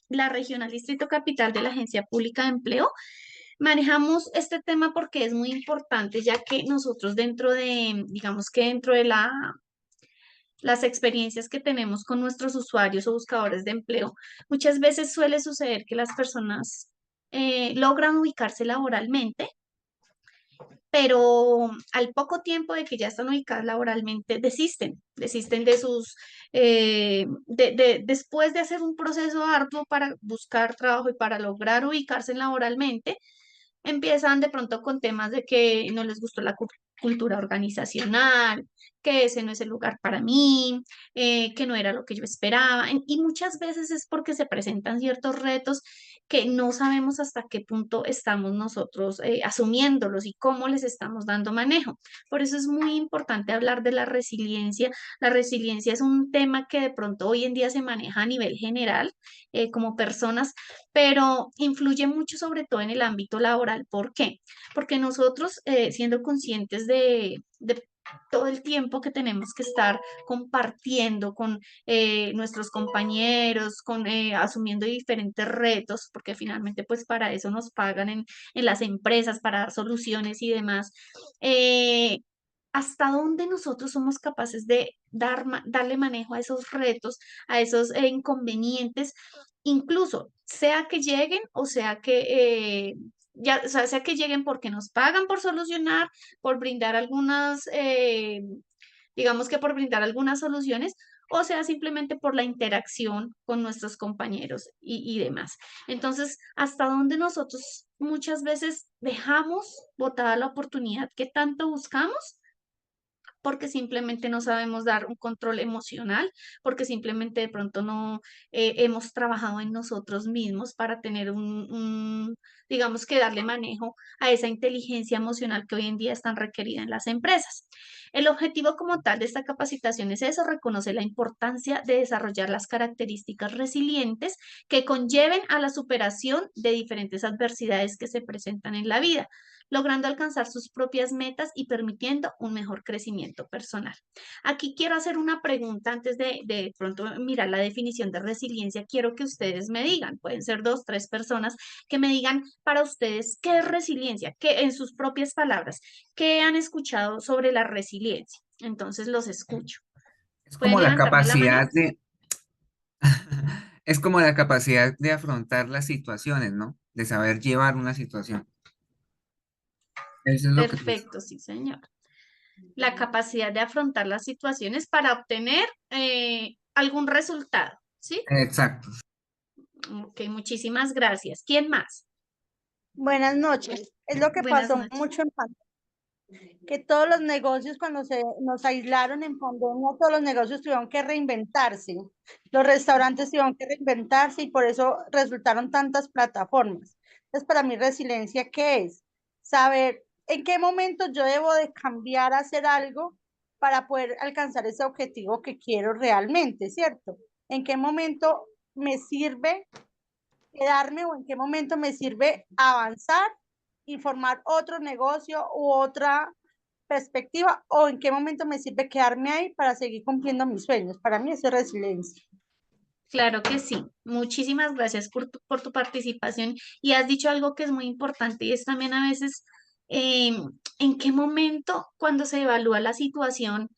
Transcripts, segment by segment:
la Regional Distrito Capital de la Agencia Pública de Empleo, manejamos este tema porque es muy importante, ya que nosotros dentro de, digamos que dentro de las experiencias que tenemos con nuestros usuarios o buscadores de empleo, muchas veces suele suceder que las personas logran ubicarse laboralmente, pero al poco tiempo de que ya están ubicadas laboralmente, desisten de sus, después de hacer un proceso arduo para buscar trabajo y para lograr ubicarse laboralmente, empiezan de pronto con temas de que no les gustó la cultura organizacional, que ese no es el lugar para mí, que no era lo que yo esperaba. Y muchas veces es porque se presentan ciertos retos que no sabemos hasta qué punto estamos nosotros asumiéndolos y cómo les estamos dando manejo. Por eso es muy importante hablar de la resiliencia. La resiliencia es un tema que de pronto hoy en día se maneja a nivel general como personas, pero influye mucho sobre todo en el ámbito laboral. ¿Por qué? Porque nosotros, siendo conscientes de todo el tiempo que tenemos que estar compartiendo con nuestros compañeros, asumiendo diferentes retos, porque finalmente pues para eso nos pagan en las empresas, para dar soluciones y demás. eh, ¿Hasta dónde nosotros somos capaces de darle manejo a esos retos, a esos inconvenientes, incluso sea que lleguen o sea que ya, o sea que lleguen porque nos pagan por solucionar, por brindar algunas, digamos que por brindar algunas soluciones, o sea simplemente por la interacción con nuestros compañeros y demás? Entonces, ¿hasta dónde nosotros muchas veces dejamos botada la oportunidad que tanto buscamos? Porque simplemente no sabemos dar un control emocional, porque simplemente de pronto no hemos trabajado en nosotros mismos para tener digamos que darle manejo a esa inteligencia emocional que hoy en día es tan requerida en las empresas. El objetivo como tal de esta capacitación es eso, reconocer la importancia de desarrollar las características resilientes que conlleven a la superación de diferentes adversidades que se presentan en la vida, logrando alcanzar sus propias metas y permitiendo un mejor crecimiento personal. Aquí quiero hacer una pregunta antes de pronto mirar la definición de resiliencia. Quiero que ustedes me digan, pueden ser dos, tres personas, que me digan para ustedes qué es resiliencia, que en sus propias palabras, qué han escuchado sobre la resiliencia. Entonces los escucho. Es ¿Pueden como la levantarme la mano? capacidad de, es como la capacidad de afrontar las situaciones, ¿no? De saber llevar una situación. Eso es lo que es. Perfecto, sí, señor. La capacidad de afrontar las situaciones para obtener algún resultado, ¿sí? Exacto. Ok, muchísimas gracias. ¿Quién más? Buenas noches. Es lo que Buenas pasó noches. mucho en pandemia, que todos los negocios cuando nos aislaron en pandemia, todos los negocios tuvieron que reinventarse. Los restaurantes tuvieron que reinventarse y por eso resultaron tantas plataformas. Entonces, para mí, resiliencia, ¿qué es? Saber en qué momento yo debo de cambiar a hacer algo para poder alcanzar ese objetivo que quiero realmente, ¿cierto? ¿En qué momento me sirve quedarme o en qué momento me sirve avanzar y formar otro negocio u otra perspectiva o en qué momento me sirve quedarme ahí para seguir cumpliendo mis sueños? Para mí eso es resiliencia. Claro que sí. Muchísimas gracias por tu participación y has dicho algo que es muy importante y es también a veces eh, en qué momento cuando se evalúa la situación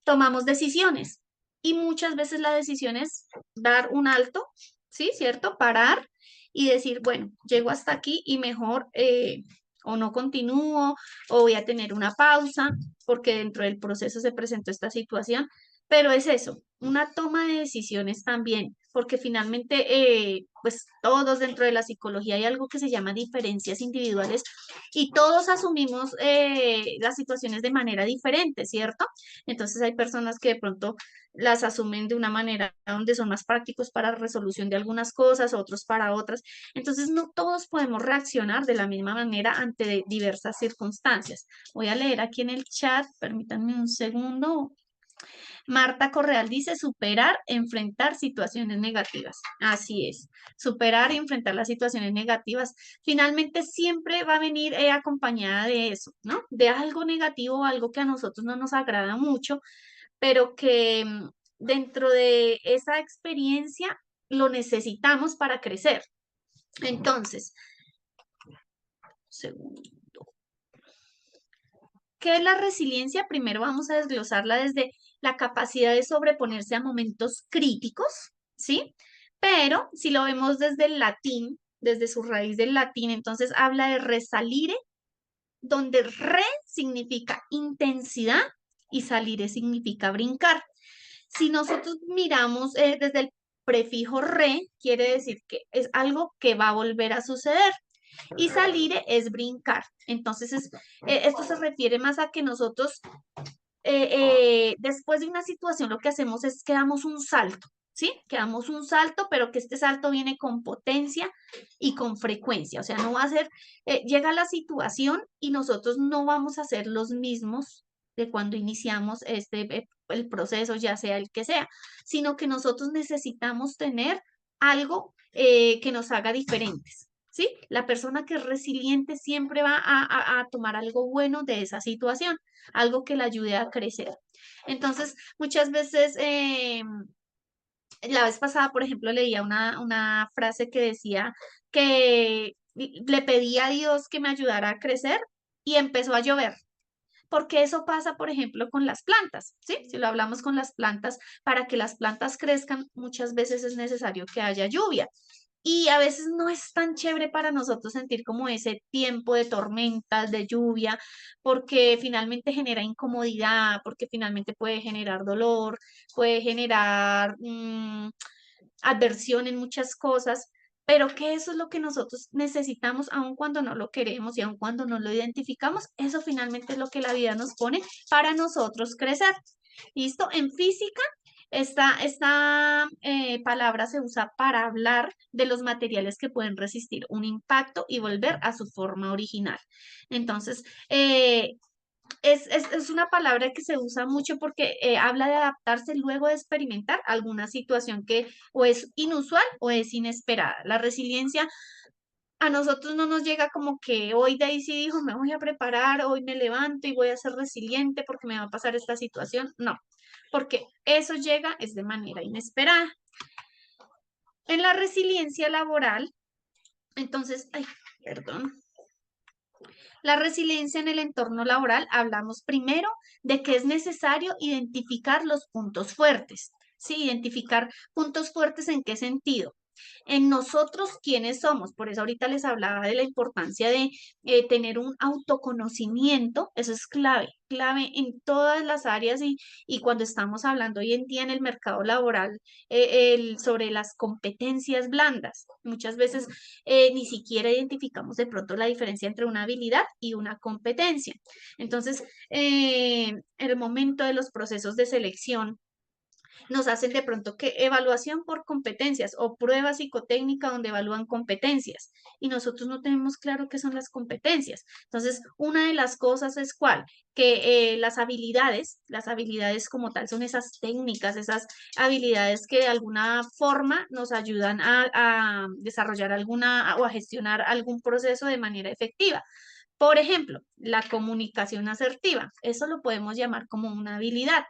tomamos decisiones y muchas veces la decisión es dar un alto, ¿sí? ¿Cierto? Parar y decir, bueno, llego hasta aquí y mejor o no continúo o voy a tener una pausa porque dentro del proceso se presentó esta situación, pero es eso, una toma de decisiones también, porque finalmente, pues todos dentro de la psicología hay algo que se llama diferencias individuales y todos asumimos las situaciones de manera diferente, ¿cierto? Entonces hay personas que de pronto las asumen de una manera donde son más prácticos para resolución de algunas cosas, otros para otras. Entonces no todos podemos reaccionar de la misma manera ante diversas circunstancias. Voy a leer aquí en el chat, permítanme un segundo. Marta Correal dice superar, enfrentar situaciones negativas. Así es, superar y enfrentar las situaciones negativas. Finalmente siempre va a venir acompañada de eso, ¿no? De algo negativo, algo que a nosotros no nos agrada mucho, pero que dentro de esa experiencia lo necesitamos para crecer. Entonces, segundo. ¿Qué es la resiliencia? Primero vamos a desglosarla desde la capacidad de sobreponerse a momentos críticos, ¿sí? Pero si lo vemos desde el latín, desde su raíz del latín, entonces habla de resalire, donde re significa intensidad y salire significa brincar. Si nosotros miramos desde el prefijo re, quiere decir que es algo que va a volver a suceder. Y salire es brincar. Entonces, esto se refiere más a que nosotros, después de una situación, lo que hacemos es que damos un salto, ¿sí? Que damos un salto, pero que este salto viene con potencia y con frecuencia. O sea, no va a ser, llega la situación y nosotros no vamos a ser los mismos de cuando iniciamos el proceso, ya sea el que sea, sino que nosotros necesitamos tener algo que nos haga diferentes. ¿Sí? La persona que es resiliente siempre va a tomar algo bueno de esa situación, algo que la ayude a crecer. Entonces, muchas veces, la vez pasada, por ejemplo, leía una frase que decía que le pedía a Dios que me ayudara a crecer y empezó a llover. Porque eso pasa, por ejemplo, con las plantas, ¿sí? Si lo hablamos con las plantas, para que las plantas crezcan, muchas veces es necesario que haya lluvia. Y a veces no es tan chévere para nosotros sentir como ese tiempo de tormentas, de lluvia, porque finalmente genera incomodidad, porque finalmente puede generar dolor, puede generar adversión en muchas cosas, pero que eso es lo que nosotros necesitamos, aun cuando no lo queremos y aun cuando no lo identificamos, eso finalmente es lo que la vida nos pone para nosotros crecer. ¿Listo? En física, esta palabra se usa para hablar de los materiales que pueden resistir un impacto y volver a su forma original. Entonces, es una palabra que se usa mucho porque habla de adaptarse luego de experimentar alguna situación que o es inusual o es inesperada. La resiliencia a nosotros no nos llega como que hoy Daisy dijo, me voy a preparar, hoy me levanto y voy a ser resiliente porque me va a pasar esta situación. No, porque eso llega es de manera inesperada. En la resiliencia laboral, entonces, ay, perdón. La resiliencia en el entorno laboral, hablamos primero de que es necesario identificar los puntos fuertes. Sí, identificar puntos fuertes en qué sentido. En nosotros, ¿quiénes somos? Por eso ahorita les hablaba de la importancia de tener un autoconocimiento. Eso es clave, clave en todas las áreas y cuando estamos hablando hoy en día en el mercado laboral sobre las competencias blandas. Muchas veces ni siquiera identificamos de pronto la diferencia entre una habilidad y una competencia. Entonces, en el momento de los procesos de selección, nos hacen de pronto que evaluación por competencias o prueba psicotécnica donde evalúan competencias y nosotros no tenemos claro qué son las competencias. Entonces, una de las cosas es cuál, que las habilidades como tal son esas técnicas, esas habilidades que de alguna forma nos ayudan a desarrollar alguna o a gestionar algún proceso de manera efectiva. Por ejemplo, la comunicación asertiva, eso lo podemos llamar como una habilidad.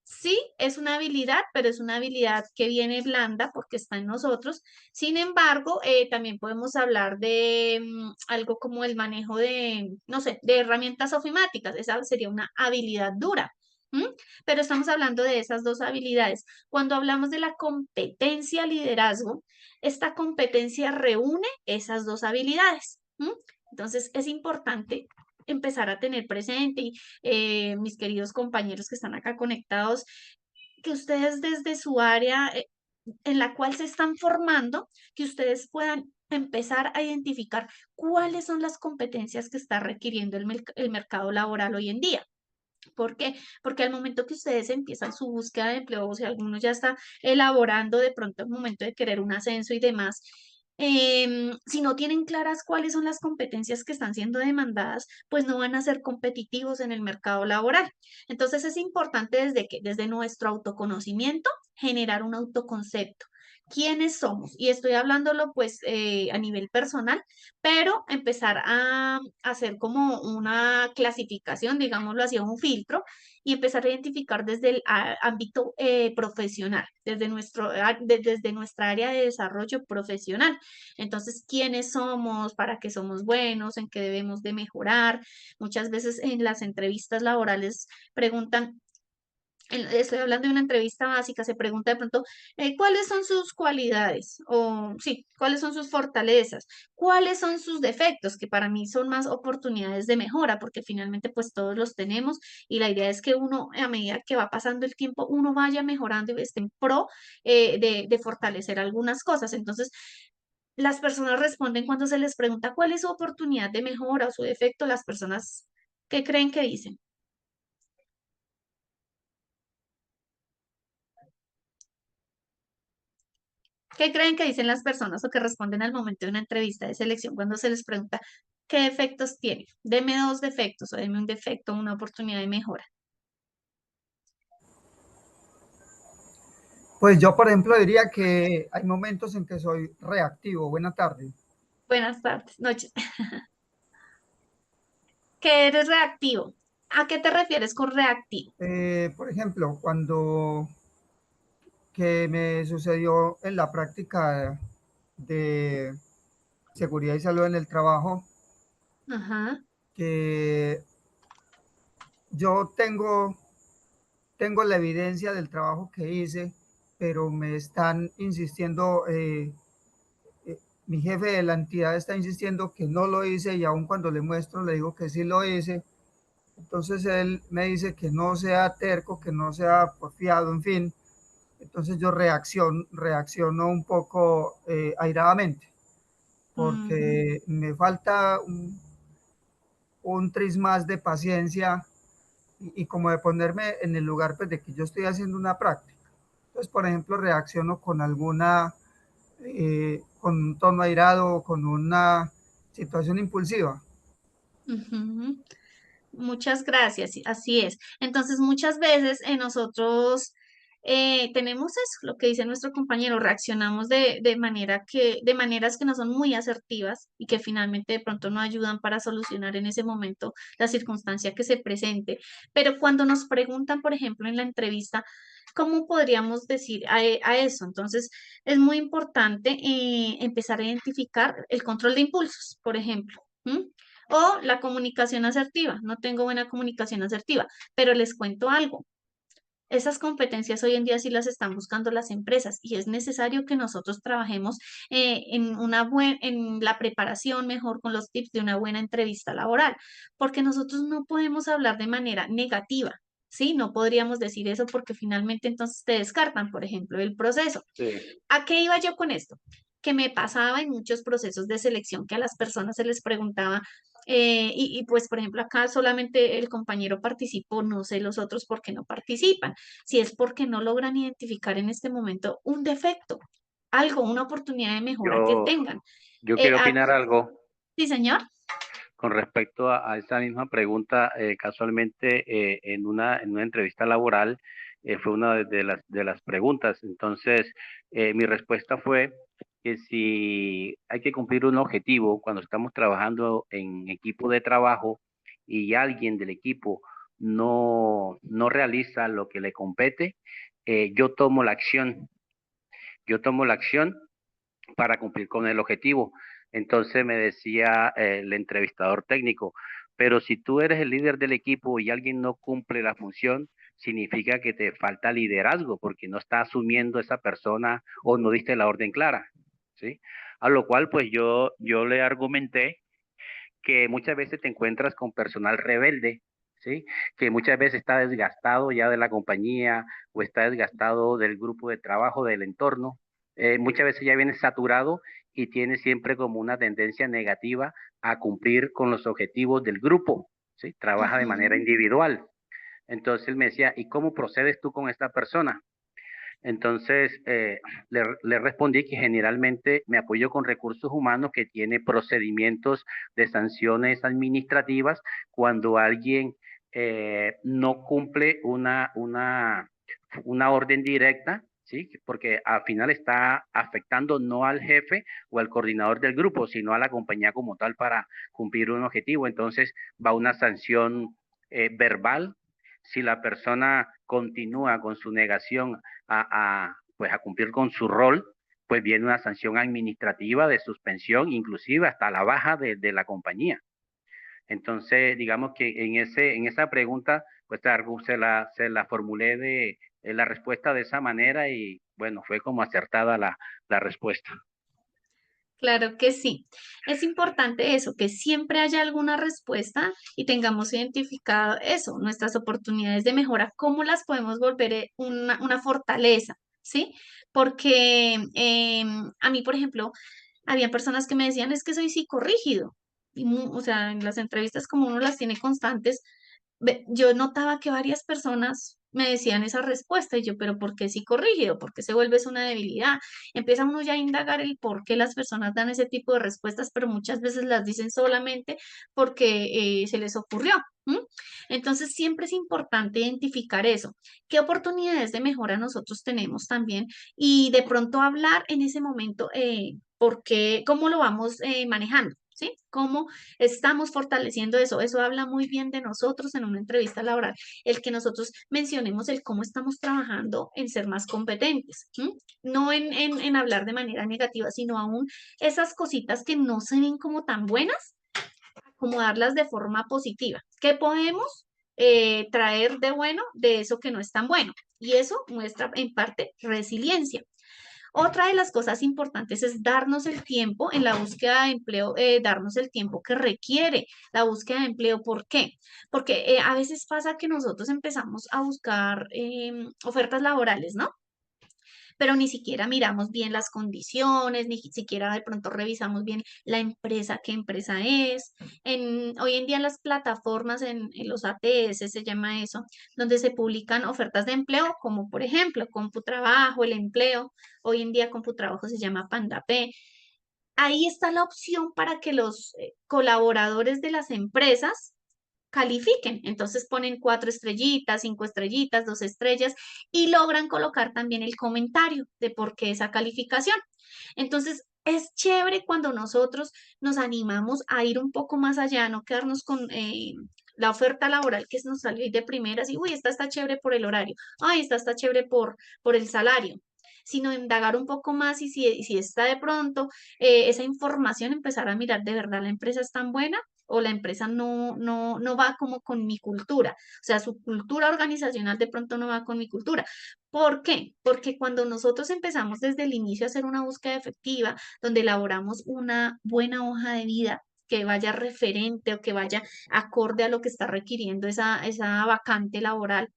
Sí, es una habilidad, pero es una habilidad que viene blanda porque está en nosotros. Sin embargo, también podemos hablar de algo como el manejo de, no sé, de herramientas ofimáticas. Esa sería una habilidad dura. ¿M? Pero estamos hablando de esas dos habilidades. Cuando hablamos de la competencia liderazgo, esta competencia reúne esas dos habilidades. ¿M? Entonces, es importante empezar a tener presente y mis queridos compañeros que están acá conectados, que ustedes desde su área en la cual se están formando, que ustedes puedan empezar a identificar cuáles son las competencias que está requiriendo el mercado laboral hoy en día. ¿Por qué? Porque al momento que ustedes empiezan su búsqueda de empleo, o sea, alguno ya está elaborando de pronto el momento de querer un ascenso y demás, si no tienen claras cuáles son las competencias que están siendo demandadas, pues no van a ser competitivos en el mercado laboral. Entonces es importante desde nuestro autoconocimiento, generar un autoconcepto. ¿Quiénes somos? Y estoy hablándolo pues a nivel personal, pero empezar a hacer como una clasificación, digámoslo así, un filtro y empezar a identificar desde el ámbito profesional, desde nuestra área de desarrollo profesional. Entonces, ¿quiénes somos? ¿Para qué somos buenos? ¿En qué debemos de mejorar? Muchas veces en las entrevistas laborales preguntan, estoy hablando de una entrevista básica, se pregunta de pronto, ¿cuáles son sus cualidades? O sí, ¿cuáles son sus fortalezas? ¿Cuáles son sus defectos? Que para mí son más oportunidades de mejora, porque finalmente pues todos los tenemos y la idea es que uno, a medida que va pasando el tiempo, uno vaya mejorando y esté en pro de fortalecer algunas cosas. Entonces, las personas responden cuando se les pregunta cuál es su oportunidad de mejora o su defecto, las personas, ¿qué creen que dicen? ¿Qué creen que dicen las personas o que responden al momento de una entrevista de selección cuando se les pregunta qué defectos tiene? Deme dos defectos o deme un defecto, una oportunidad de mejora. Pues yo, por ejemplo, diría que hay momentos en que soy reactivo. Buena tarde. Buenas tardes, noches. Que eres reactivo. ¿A qué te refieres con reactivo? Por ejemplo, cuando que me sucedió en la práctica de seguridad y salud en el trabajo, Ajá. que yo tengo la evidencia del trabajo que hice, pero me están insistiendo, mi jefe de la entidad está insistiendo que no lo hice y aun cuando le muestro le digo que sí lo hice. Entonces él me dice que no sea terco, que no sea porfiado, en fin. Entonces yo reacciono un poco airadamente, Ujú. porque me falta un tris más de paciencia y como de ponerme en el lugar pues, de que yo estoy haciendo una práctica. Entonces, por ejemplo, reacciono con con un tono airado, con una situación impulsiva. Ujú. Muchas gracias, sí, así es. Entonces, muchas veces nosotros tenemos eso, lo que dice nuestro compañero, reaccionamos de maneras que no son muy asertivas y que finalmente de pronto no ayudan para solucionar en ese momento la circunstancia que se presente. Pero cuando nos preguntan, por ejemplo, en la entrevista, ¿cómo podríamos decir a eso? Entonces, es muy importante empezar a identificar el control de impulsos, por ejemplo. ¿M? O la comunicación asertiva. No tengo buena comunicación asertiva, pero les cuento algo. Esas competencias hoy en día sí las están buscando las empresas y es necesario que nosotros trabajemos en la preparación mejor con los tips de una buena entrevista laboral, porque nosotros no podemos hablar de manera negativa. Sí, no podríamos decir eso porque finalmente entonces te descartan, por ejemplo, el proceso. Sí. ¿A qué iba yo con esto? Que me pasaba en muchos procesos de selección que a las personas se les preguntaba, pues por ejemplo acá solamente el compañero participó, no sé los otros por qué no participan, si es porque no logran identificar en este momento un defecto, algo, una oportunidad de mejora que Yo, tengan. yo quiero opinar Aquí, algo sí, señor. con respecto a esa misma pregunta. Casualmente, en una entrevista laboral, fue una de las preguntas. Entonces, mi respuesta fue que si hay que cumplir un objetivo cuando estamos trabajando en equipo de trabajo y alguien del equipo no realiza lo que le compete, yo tomo la acción. Yo tomo la acción para cumplir con el objetivo. Entonces me decía el entrevistador técnico, pero si tú eres el líder del equipo y alguien no cumple la función, significa que te falta liderazgo porque no está asumiendo esa persona o no diste la orden clara, ¿sí? A lo cual pues yo le argumenté que muchas veces te encuentras con personal rebelde, ¿sí? Que muchas veces está desgastado ya de la compañía o está desgastado del grupo de trabajo, del entorno. Muchas veces ya viene saturado y tiene siempre como una tendencia negativa a cumplir con los objetivos del grupo, ¿sí? Trabaja de manera Ujú, individual. Entonces él me decía, ¿y cómo procedes tú con esta persona? Entonces, le respondí que generalmente me apoyo con recursos humanos que tiene procedimientos de sanciones administrativas cuando alguien no cumple una orden directa, ¿sí? Porque al final está afectando no al jefe o al coordinador del grupo, sino a la compañía como tal para cumplir un objetivo. Entonces, va una sanción verbal Si la persona continúa con su negación pues a cumplir con su rol, pues viene una sanción administrativa de suspensión, inclusive hasta la baja de la compañía. Entonces, digamos que en esa pregunta, pues se la formulé de la respuesta de esa manera y bueno, fue como acertada la respuesta. Claro que sí. Es importante eso, que siempre haya alguna respuesta y tengamos identificado eso, nuestras oportunidades de mejora, cómo las podemos volver una fortaleza, ¿sí? Porque a mí, por ejemplo, había personas que me decían, es que soy psicorrígido. Y o sea, en las entrevistas como uno las tiene constantes, yo notaba que varias personas me decían esa respuesta y yo, pero ¿por qué psicorrígido? ¿Por qué se vuelve eso una debilidad? Empieza uno ya a indagar el por qué las personas dan ese tipo de respuestas, pero muchas veces las dicen solamente porque se les ocurrió. ¿M? Entonces siempre es importante identificar eso. ¿Qué oportunidades de mejora nosotros tenemos también? Y de pronto hablar en ese momento, cómo lo vamos manejando. ¿Sí? ¿Cómo estamos fortaleciendo eso? Eso habla muy bien de nosotros en una entrevista laboral, el que nosotros mencionemos el cómo estamos trabajando en ser más competentes, ¿m? No en hablar de manera negativa, sino aún esas cositas que no se ven como tan buenas, acomodarlas de forma positiva. ¿Qué podemos traer de bueno de eso que no es tan bueno? Y eso muestra en parte resiliencia. Otra de las cosas importantes es darnos el tiempo en la búsqueda de empleo, darnos el tiempo que requiere la búsqueda de empleo. ¿Por qué? Porque a veces pasa que nosotros empezamos a buscar ofertas laborales, ¿no? Pero ni siquiera miramos bien las condiciones, ni siquiera de pronto revisamos bien la empresa, qué empresa es. Hoy en día en las plataformas, en los ATS se llama eso, donde se publican ofertas de empleo, como por ejemplo Computrabajo, El Empleo, hoy en día Computrabajo se llama PandaP. Ahí está la opción para que los colaboradores de las empresas califiquen. Entonces ponen 4 estrellitas, 5 estrellitas, 2 estrellas y logran colocar también el comentario de por qué esa calificación. Entonces es chévere cuando nosotros nos animamos a ir un poco más allá, no quedarnos con la oferta laboral que nos salió ahí de primeras y, uy, esta está chévere por el horario, ay, esta está chévere por el salario, sino indagar un poco más y si está de pronto esa información, empezar a mirar de verdad la empresa es tan buena o la empresa no va como con mi cultura. O sea, su cultura organizacional de pronto no va con mi cultura. ¿Por qué? Porque cuando nosotros empezamos desde el inicio a hacer una búsqueda efectiva, donde elaboramos una buena hoja de vida, que vaya referente o que vaya acorde a lo que está requiriendo esa vacante laboral,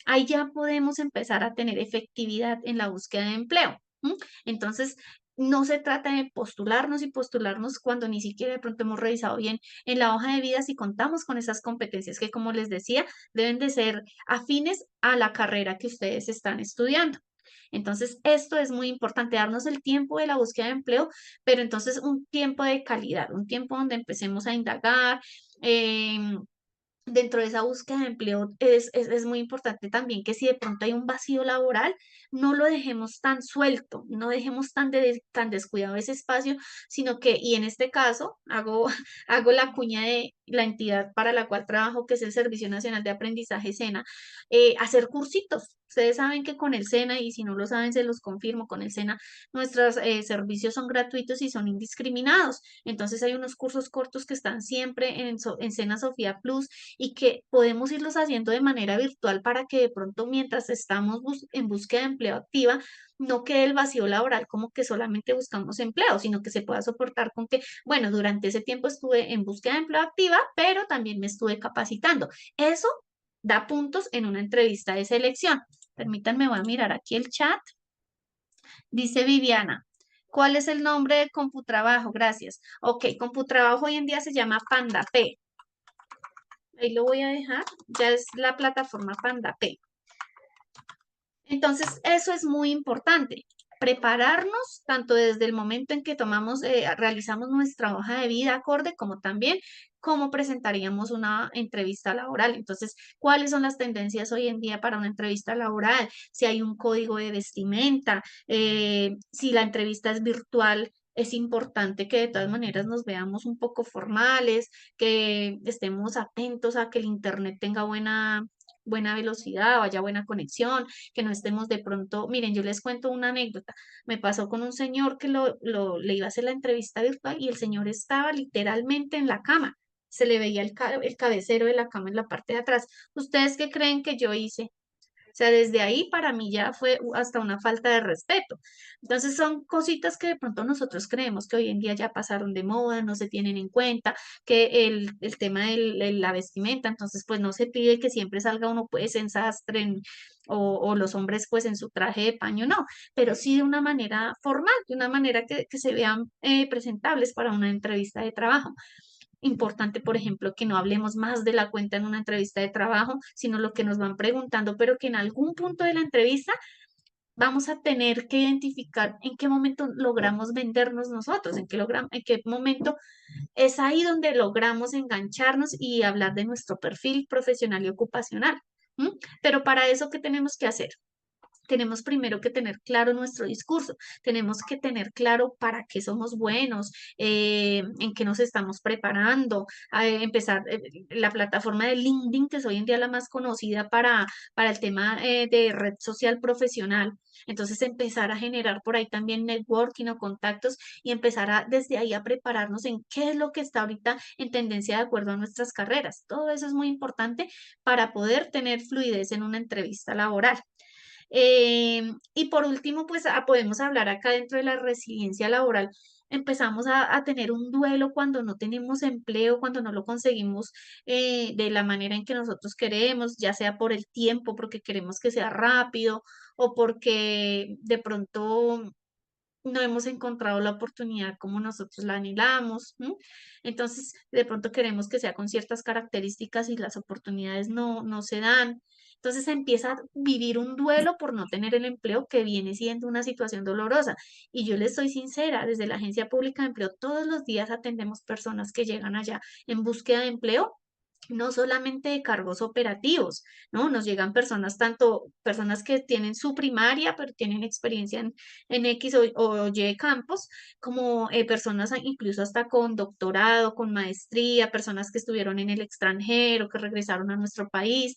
ahí ya podemos empezar a tener efectividad en la búsqueda de empleo. ¿M? Entonces, no se trata de postularnos y postularnos cuando ni siquiera de pronto hemos revisado bien en la hoja de vida si contamos con esas competencias que, como les decía, deben de ser afines a la carrera que ustedes están estudiando. Entonces, esto es muy importante, darnos el tiempo de la búsqueda de empleo, pero entonces un tiempo de calidad, un tiempo donde empecemos a indagar. Dentro de esa búsqueda de empleo es muy importante también que si de pronto hay un vacío laboral, no lo dejemos tan suelto, no dejemos tan descuidado ese espacio, sino que, y en este caso, hago la cuña de la entidad para la cual trabajo, que es el Servicio Nacional de Aprendizaje SENA, hacer cursitos. Ustedes saben que con el SENA, y si no lo saben, se los confirmo, con el SENA nuestros servicios son gratuitos y son indiscriminados. Entonces hay unos cursos cortos que están siempre en SENA Sofía Plus y que podemos irlos haciendo de manera virtual para que de pronto mientras estamos en búsqueda de empleo activa, no quede el vacío laboral como que solamente buscamos empleo, sino que se pueda soportar con que, bueno, durante ese tiempo estuve en búsqueda de empleo activa, pero también me estuve capacitando. Eso da puntos en una entrevista de selección. Permítanme, voy a mirar aquí el chat. Dice Viviana, ¿cuál es el nombre de Computrabajo? Gracias. Ok, Computrabajo hoy en día se llama PandaP. Ahí lo voy a dejar. Ya es la plataforma PandaP. Entonces, eso es muy importante. Prepararnos tanto desde el momento en que realizamos nuestra hoja de vida acorde, como también cómo presentaríamos una entrevista laboral. Entonces, ¿cuáles son las tendencias hoy en día para una entrevista laboral? Si hay un código de vestimenta, si la entrevista es virtual, es importante que de todas maneras nos veamos un poco formales, que estemos atentos a que el internet tenga buena velocidad, haya buena conexión, que no estemos de pronto, miren, yo les cuento una anécdota, me pasó con un señor que le iba a hacer la entrevista virtual y el señor estaba literalmente en la cama, se le veía el cabecero de la cama en la parte de atrás. ¿Ustedes qué creen que yo hice? O sea, desde ahí para mí ya fue hasta una falta de respeto. Entonces son cositas que de pronto nosotros creemos que hoy en día ya pasaron de moda, no se tienen en cuenta, que el tema de la vestimenta, entonces pues no se pide que siempre salga uno pues en sastre o los hombres pues en su traje de paño, no, pero sí de una manera formal, de una manera que se vean presentables para una entrevista de trabajo. Importante, por ejemplo, que no hablemos más de la cuenta en una entrevista de trabajo, sino lo que nos van preguntando, pero que en algún punto de la entrevista vamos a tener que identificar en qué momento logramos vendernos nosotros, en qué momento es ahí donde logramos engancharnos y hablar de nuestro perfil profesional y ocupacional. ¿M? Pero para eso, ¿qué tenemos que hacer? Tenemos primero que tener claro nuestro discurso, tenemos que tener claro para qué somos buenos, en qué nos estamos preparando, empezar la plataforma de LinkedIn, que es hoy en día la más conocida para el tema de red social profesional. Entonces empezar a generar por ahí también networking o contactos y empezar desde ahí a prepararnos en qué es lo que está ahorita en tendencia de acuerdo a nuestras carreras. Todo eso es muy importante para poder tener fluidez en una entrevista laboral. Y por último, pues podemos hablar acá dentro de la resiliencia laboral. Empezamos a tener un duelo cuando no tenemos empleo, cuando no lo conseguimos de la manera en que nosotros queremos, ya sea por el tiempo, porque queremos que sea rápido o porque de pronto no hemos encontrado la oportunidad como nosotros la anhelamos. ¿M? Entonces, de pronto queremos que sea con ciertas características y las oportunidades no se dan. Entonces empieza a vivir un duelo por no tener el empleo que viene siendo una situación dolorosa. Y yo les soy sincera, desde la Agencia Pública de Empleo todos los días atendemos personas que llegan allá en búsqueda de empleo, no solamente de cargos operativos, ¿no? Nos llegan personas, tanto personas que tienen su primaria, pero tienen experiencia en X o Y campos, como personas incluso hasta con doctorado, con maestría, personas que estuvieron en el extranjero, que regresaron a nuestro país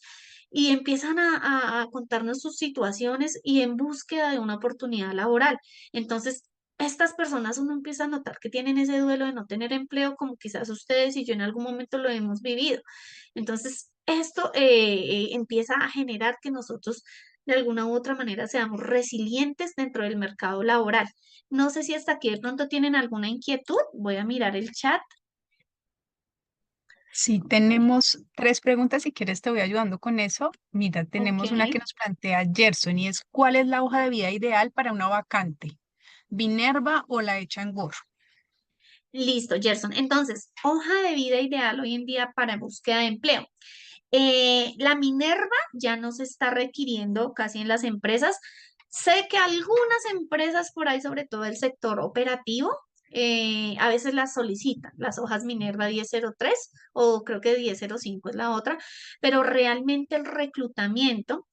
y empiezan a contarnos sus situaciones y en búsqueda de una oportunidad laboral. Entonces, estas personas uno empieza a notar que tienen ese duelo de no tener empleo, como quizás ustedes y yo en algún momento lo hemos vivido. Entonces, esto empieza a generar que nosotros de alguna u otra manera seamos resilientes dentro del mercado laboral. No sé si hasta aquí de pronto tienen alguna inquietud. Voy a mirar el chat. Sí, tenemos 3 preguntas, si quieres te voy ayudando con eso. Mira, tenemos una Ok. que nos plantea Gerson y es, ¿cuál es la hoja de vida ideal para una vacante? ¿Minerva o la hecha en Word? Listo, Gerson. Entonces, hoja de vida ideal hoy en día para búsqueda de empleo. La Minerva ya no se está requiriendo casi en las empresas. Sé que algunas empresas por ahí, sobre todo el sector operativo, a veces las solicitan, las hojas Minerva 1003 o creo que 1005 es la otra, pero realmente el reclutamiento,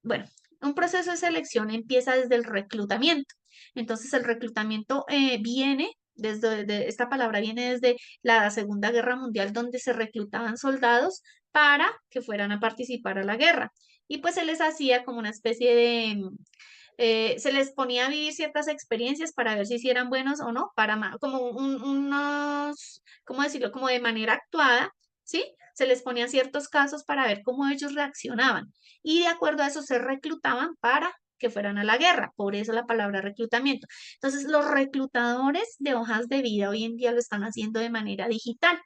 bueno, un proceso de selección empieza desde el reclutamiento. Entonces el reclutamiento viene esta palabra viene desde la Segunda Guerra Mundial, donde se reclutaban soldados para que fueran a participar a la guerra. Y pues se les hacía como una especie de, se les ponía a vivir ciertas experiencias para ver si eran buenos o no, como unos, ¿cómo decirlo? Como de manera actuada, ¿sí? Se les ponía ciertos casos para ver cómo ellos reaccionaban. Y de acuerdo a eso se reclutaban para que fueran a la guerra, por eso la palabra reclutamiento. Entonces, los reclutadores de hojas de vida hoy en día lo están haciendo de manera digital.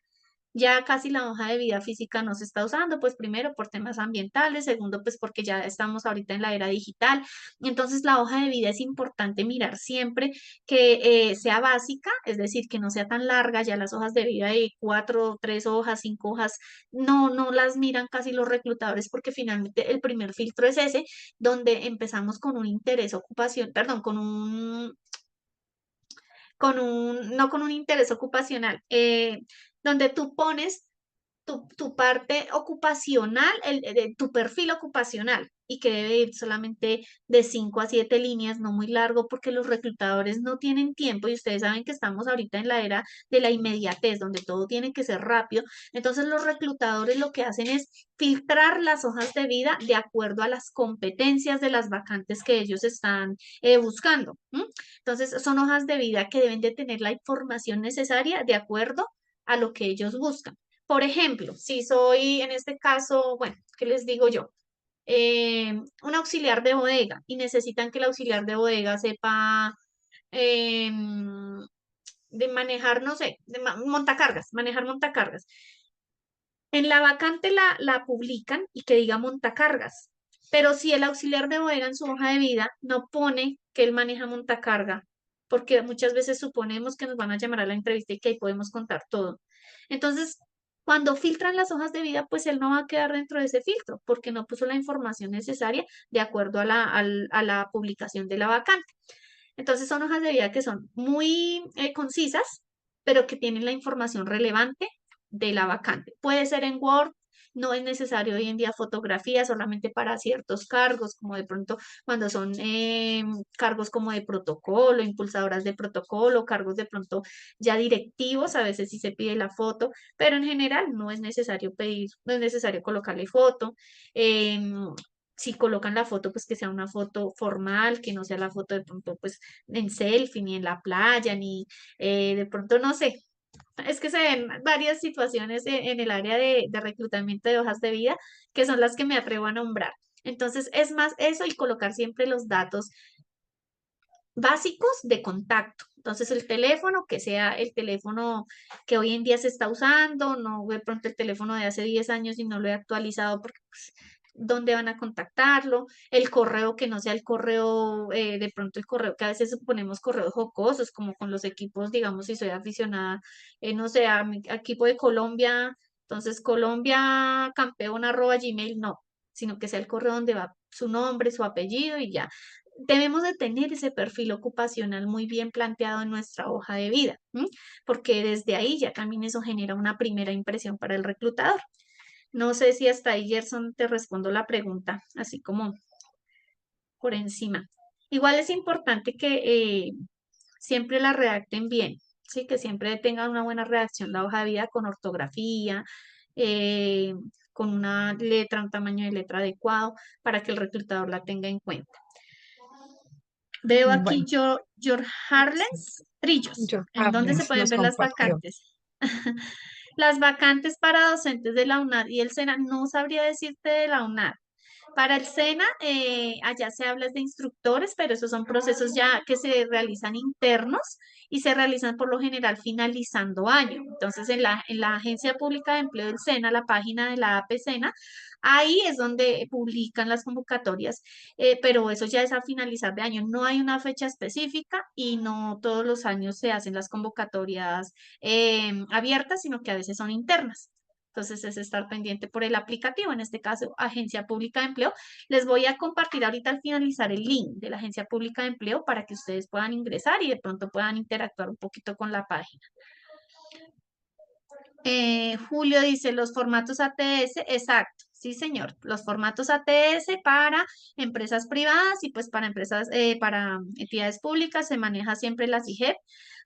Ya casi la hoja de vida física no se está usando, pues primero por temas ambientales, segundo pues porque ya estamos ahorita en la era digital. Entonces la hoja de vida es importante mirar siempre que sea básica, es decir, que no sea tan larga, ya las hojas de vida de 4, 3 hojas, 5 hojas, no las miran casi los reclutadores porque finalmente el primer filtro es ese, donde empezamos con un interés ocupación, perdón, no con un interés ocupacional, donde tú pones tu parte ocupacional, tu perfil ocupacional. y que debe ir solamente de 5 a 7 líneas, no muy largo, porque los reclutadores no tienen tiempo y ustedes saben que estamos ahorita en la era de la inmediatez, donde todo tiene que ser rápido. Entonces los reclutadores lo que hacen es filtrar las hojas de vida de acuerdo a las competencias de las vacantes que ellos están buscando. ¿M? Entonces son hojas de vida que deben de tener la información necesaria de acuerdo a lo que ellos buscan. Por ejemplo, si soy en este caso, bueno, ¿qué les digo yo? Un auxiliar de bodega y necesitan que el auxiliar de bodega sepa de manejar, no sé, montacargas, manejar montacargas. En la vacante la publican y que diga montacargas, pero si el auxiliar de bodega en su hoja de vida no pone que él maneja montacarga, porque muchas veces suponemos que nos van a llamar a la entrevista y que ahí podemos contar todo. Entonces, cuando filtran las hojas de vida, pues él no va a quedar dentro de ese filtro, porque no puso la información necesaria de acuerdo a la publicación de la vacante. Entonces, son hojas de vida que son muy concisas, pero que tienen la información relevante de la vacante. Puede ser en Word, no es necesario hoy en día fotografía solamente para ciertos cargos, como de pronto cuando son cargos como de protocolo, impulsadoras de protocolo, cargos de pronto ya directivos, a veces sí se pide la foto, pero en general no es necesario pedir, no es necesario colocarle foto. Si colocan la foto, pues que sea una foto formal, que no sea la foto de pronto pues en selfie, ni en la playa, ni de pronto no sé, es que se ven varias situaciones en el área de reclutamiento de hojas de vida que son las que me atrevo a nombrar. Entonces, es más eso y colocar siempre los datos básicos de contacto. Entonces, el teléfono, que sea el teléfono que hoy en día se está usando, no de pronto el teléfono de hace 10 años y no lo he actualizado porque pues, ¿dónde van a contactarlo? El correo que no sea el correo, de pronto el correo que a veces ponemos correos jocosos, como con los equipos, digamos, si soy aficionada, no sé, a mi equipo de Colombia, entonces Colombia campeón @gmail, no, sino que sea el correo donde va su nombre, su apellido y ya. Debemos de tener ese perfil ocupacional muy bien planteado en nuestra hoja de vida, ¿m? Porque desde ahí ya también eso genera una primera impresión para el reclutador. No sé si hasta ahí, Gerson, te respondo la pregunta, así como por encima. Igual es importante que siempre la redacten bien, ¿sí? Que siempre tengan una buena redacción la hoja de vida con ortografía, eh, con una letra, un tamaño de letra adecuado para que el reclutador la tenga en cuenta. Veo aquí Bueno, George Harlens Trillos, George en donde se Harlens pueden nos ver las compartió. vacantes. Las vacantes para docentes de la UNAD y el SENA, no sabría decirte de la UNAD. Para el SENA, allá se habla de instructores, pero esos son procesos ya que se realizan internos y se realizan por lo general finalizando año. Entonces, en la Agencia Pública de Empleo del SENA, la página de la AP SENA, ahí es donde publican las convocatorias, pero eso ya es a finalizar de año. No hay una fecha específica y no todos los años se hacen las convocatorias abiertas, sino que a veces son internas. Entonces es estar pendiente por el aplicativo, en este caso Agencia Pública de Empleo. Les voy a compartir ahorita al finalizar el link de la Agencia Pública de Empleo para que ustedes puedan ingresar y de pronto puedan interactuar un poquito con la página. Julio dice los formatos ATS, exacto, sí señor, los formatos ATS para empresas privadas y pues para empresas, para entidades públicas se maneja siempre las IGEP,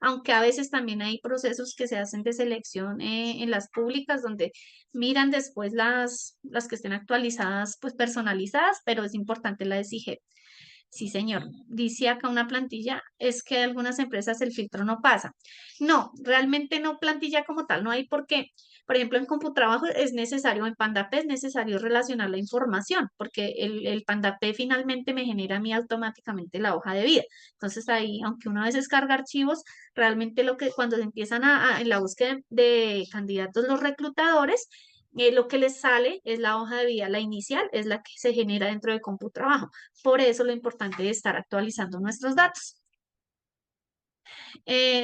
aunque a veces también hay procesos que se hacen de selección en las públicas donde miran después las que estén actualizadas, pues personalizadas, pero es importante la de IGEP. Sí, señor. Dice acá una plantilla, es que algunas empresas el filtro no pasa. No, realmente no plantilla como tal, no hay por qué. Por ejemplo, en CompuTrabajo es necesario, en PandaP es necesario relacionar la información, porque el PandaP finalmente me genera a mí automáticamente la hoja de vida. Entonces ahí, aunque uno a veces carga archivos, realmente lo que cuando se empiezan en la búsqueda de candidatos los reclutadores, lo que les sale es la hoja de vida, la inicial es la que se genera dentro de CompuTrabajo. Por eso lo importante es estar actualizando nuestros datos.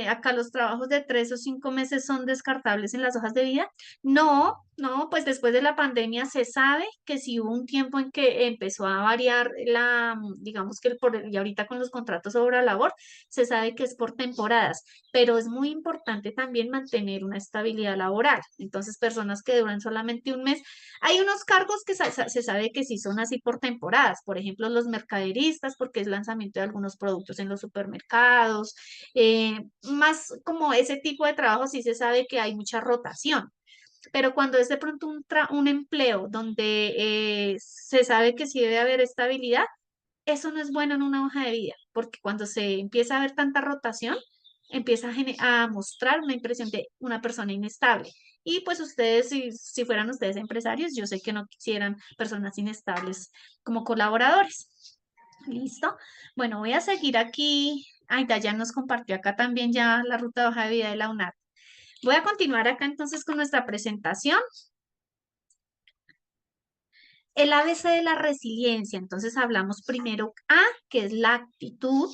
Acá los trabajos de 3 o 5 meses son descartables en las hojas de vida. No, No, pues después de la pandemia se sabe que si hubo un tiempo en que empezó a variar digamos que y ahorita con los contratos sobre labor, se sabe que es por temporadas, pero es muy importante también mantener una estabilidad laboral. Entonces, personas que duran solamente un mes, hay unos cargos que se sabe que sí son así por temporadas, por ejemplo, los mercaderistas, porque es lanzamiento de algunos productos en los supermercados, más como ese tipo de trabajo sí se sabe que hay mucha rotación. Pero cuando es de pronto un empleo donde se sabe que sí debe haber estabilidad, eso no es bueno en una hoja de vida, porque cuando se empieza a ver tanta rotación, empieza a mostrar una impresión de una persona inestable. Y pues ustedes, si fueran ustedes empresarios, yo sé que no quisieran personas inestables como colaboradores. ¿Listo? Bueno, voy a seguir aquí. Ay, Dayan nos compartió acá también ya la ruta de hoja de vida de la UNAD. Voy a continuar acá entonces con nuestra presentación. El ABC de la resiliencia. Entonces hablamos primero A, que es la actitud,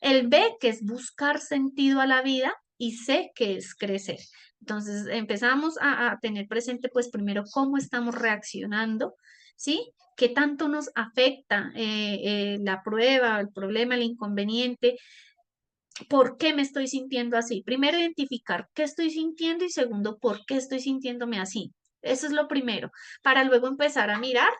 el B, que es buscar sentido a la vida, y C, que es crecer. Entonces empezamos a tener presente pues primero cómo estamos reaccionando, ¿sí? ¿Qué tanto nos afecta la prueba, el problema, el inconveniente? ¿Por qué me estoy sintiendo así? Primero, identificar qué estoy sintiendo y segundo, por qué estoy sintiéndome así. Eso es lo primero, para luego empezar a mirar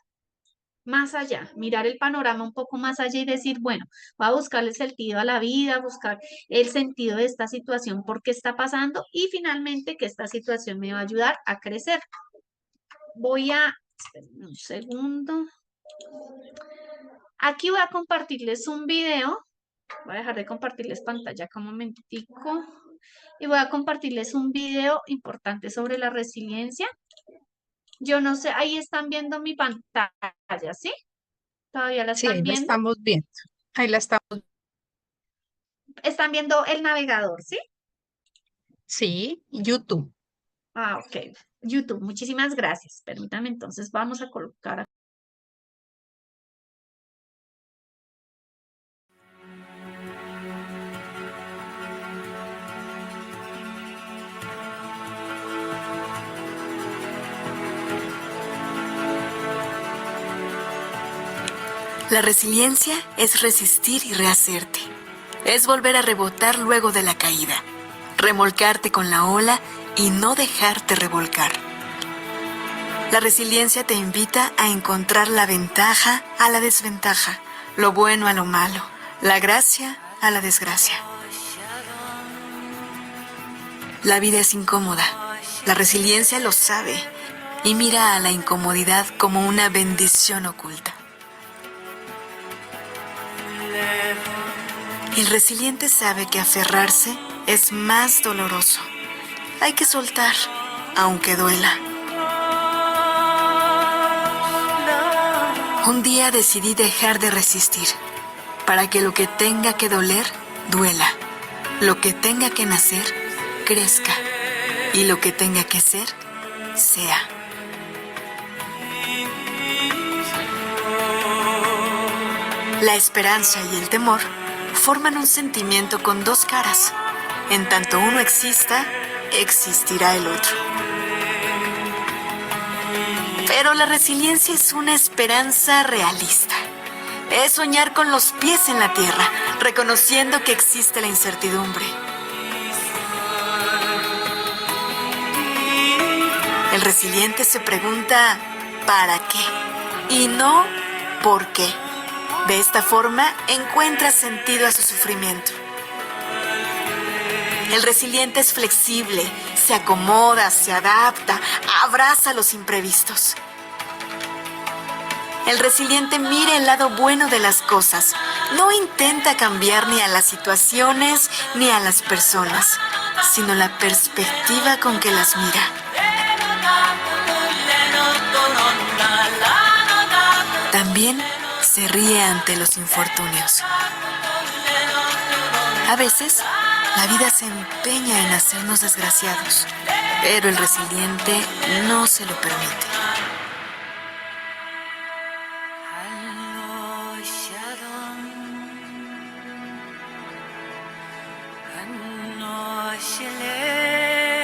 más allá, mirar el panorama un poco más allá y decir, bueno, voy a buscar el sentido a la vida, buscar el sentido de esta situación, por qué está pasando y finalmente que esta situación me va a ayudar a crecer. Espérenme un segundo. Aquí voy a compartirles un video. Voy a dejar de compartirles pantalla acá un momentico. Y voy a compartirles un video importante sobre la resiliencia. Yo no sé, ahí están viendo mi pantalla, ¿sí? ¿Todavía la Sí, están ahí la viendo? estamos viendo. Ahí la estamos. Están viendo el navegador, ¿sí? Sí, YouTube. Ah, ok. YouTube, muchísimas gracias. Permítame entonces, vamos a colocar. La resiliencia es resistir y rehacerte. Es volver a rebotar luego de la caída, remolcarte con la ola y no dejarte revolcar. La resiliencia te invita a encontrar la ventaja a la desventaja, lo bueno a lo malo, la gracia a la desgracia. La vida es incómoda. La resiliencia lo sabe y mira a la incomodidad como una bendición oculta. El resiliente sabe que aferrarse es más doloroso. Hay que soltar, aunque duela. Un día decidí dejar de resistir, para que lo que tenga que doler, duela. Lo que tenga que nacer, crezca. Y lo que tenga que ser, sea. La esperanza y el temor forman un sentimiento con dos caras. En tanto uno exista, existirá el otro. Pero la resiliencia es una esperanza realista. Es soñar con los pies en la tierra, reconociendo que existe la incertidumbre. El resiliente se pregunta ¿para qué? Y no ¿por qué? De esta forma encuentra sentido a su sufrimiento. El resiliente es flexible, se acomoda, se adapta, abraza los imprevistos. El resiliente mira el lado bueno de las cosas, no intenta cambiar ni a las situaciones ni a las personas, sino la perspectiva con que las mira. También se ríe ante los infortunios. A veces, la vida se empeña en hacernos desgraciados, pero el resiliente no se lo permite.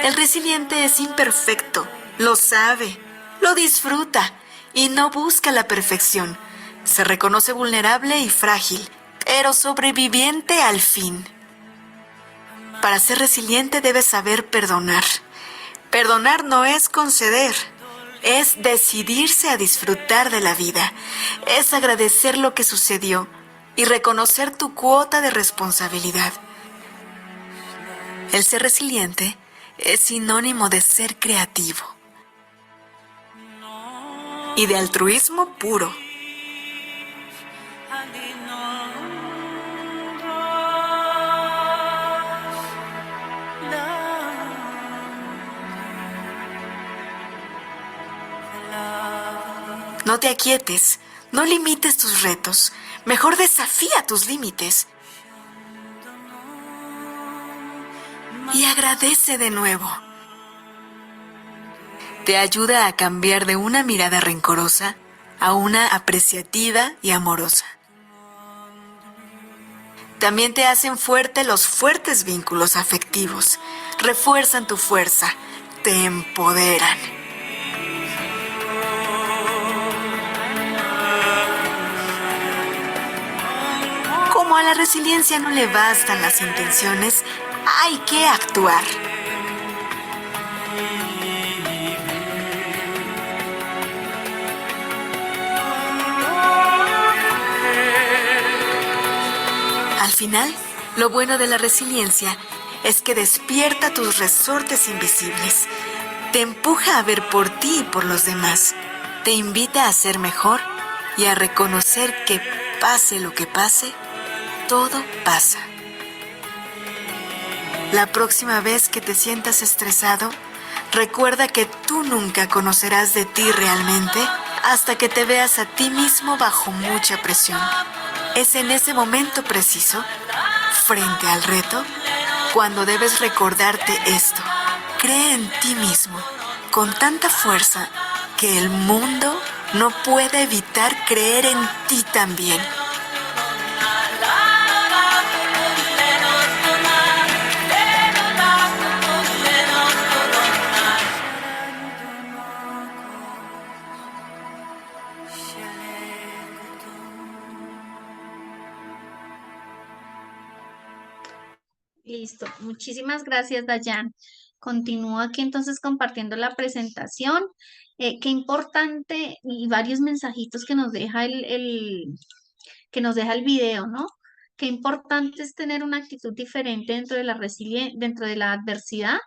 El resiliente es imperfecto, Lo sabe, lo disfruta y no busca la perfección. Se reconoce vulnerable y frágil, pero sobreviviente al fin. Para ser resiliente debes saber perdonar. Perdonar no es conceder, es decidirse a disfrutar de la vida, es agradecer lo que sucedió y reconocer tu cuota de responsabilidad. El ser resiliente es sinónimo de ser creativo y de altruismo puro. No te aquietes, no limites tus retos, mejor desafía tus límites. Y agradece de nuevo. Te ayuda a cambiar de una mirada rencorosa a una apreciativa y amorosa. También te hacen fuerte los fuertes vínculos afectivos, refuerzan tu fuerza, te empoderan. Como a la resiliencia no le bastan las intenciones, hay que actuar. Al final, lo bueno de la resiliencia es que despierta tus resortes invisibles, te empuja a ver por ti y por los demás, te invita a ser mejor y a reconocer que pase lo que pase, todo pasa. La próxima vez que te sientas estresado, recuerda que tú nunca conocerás de ti realmente hasta que te veas a ti mismo bajo mucha presión. Es en ese momento preciso, frente al reto, cuando debes recordarte esto. Cree en ti mismo con tanta fuerza que el mundo no puede evitar creer en ti también. Listo, muchísimas gracias, Dayan. Continúo aquí entonces compartiendo la presentación. Qué importante y varios mensajitos que nos deja que nos deja el video, ¿no? Qué importante es tener una actitud diferente dentro de dentro de la adversidad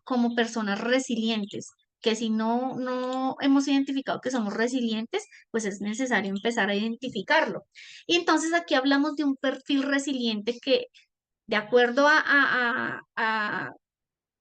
como personas resilientes, que si no hemos identificado que somos resilientes, pues es necesario empezar a identificarlo. Y entonces aquí hablamos de un perfil resiliente que de acuerdo a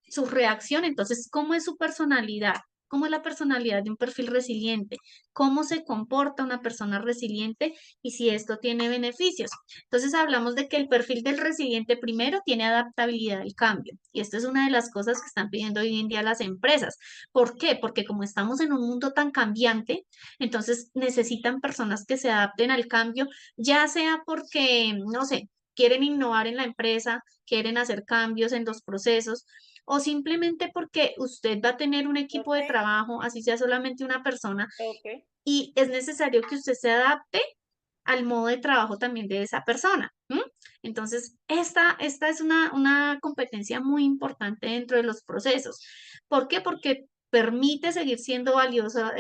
su reacción, entonces, ¿cómo es su personalidad? ¿Cómo es la personalidad de un perfil resiliente? ¿Cómo se comporta una persona resiliente y si esto tiene beneficios? Entonces, hablamos de que el perfil del resiliente primero tiene adaptabilidad al cambio. Y esto es una de las cosas que están pidiendo hoy en día las empresas. ¿Por qué? Porque como estamos en un mundo tan cambiante, entonces necesitan personas que se adapten al cambio, ya sea porque, no sé, quieren innovar en la empresa, quieren hacer cambios en los procesos o simplemente porque usted va a tener un equipo de trabajo, así sea solamente una persona, y es necesario que usted se adapte al modo de trabajo también de esa persona. Entonces, esta es una competencia muy importante dentro de los procesos. ¿Por qué? Porque permite seguir siendo valiosa,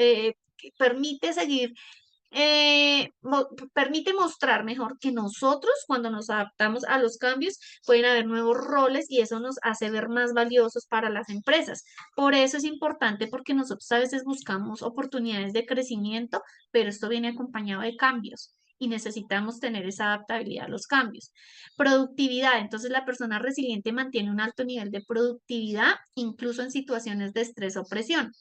permite seguir permite mostrar mejor que nosotros, cuando nos adaptamos a los cambios, pueden haber nuevos roles y eso nos hace ver más valiosos para las empresas. Por eso es importante porque nosotros a veces buscamos oportunidades de crecimiento, pero esto viene acompañado de cambios y necesitamos tener esa adaptabilidad a los cambios. Productividad. Entonces, la persona resiliente mantiene un alto nivel de productividad, incluso en situaciones de estrés o presión.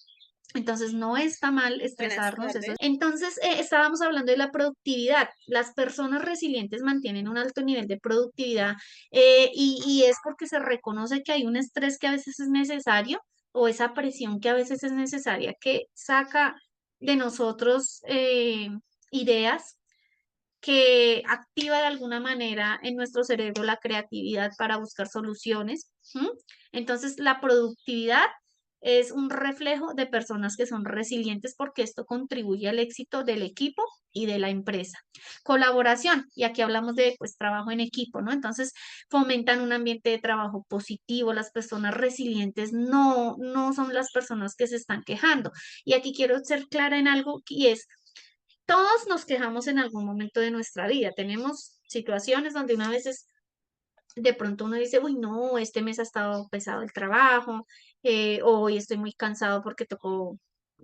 Entonces, no está mal estresarnos. Entonces, estábamos hablando de la productividad. Las personas resilientes mantienen un alto nivel de productividad y es porque se reconoce que hay un estrés que a veces es necesario o esa presión que a veces es necesaria que saca de nosotros ideas que activa de alguna manera en nuestro cerebro la creatividad para buscar soluciones. Entonces, la productividad es un reflejo de personas que son resilientes porque esto contribuye al éxito del equipo y de la empresa. Colaboración, y aquí hablamos de pues trabajo en equipo, ¿no? Entonces fomentan un ambiente de trabajo positivo, las personas resilientes no son las personas que se están quejando. Y aquí quiero ser clara en algo y es, todos nos quejamos en algún momento de nuestra vida, tenemos situaciones donde una vez de pronto uno dice, uy, no, este mes ha estado pesado el trabajo, hoy estoy muy cansado porque tocó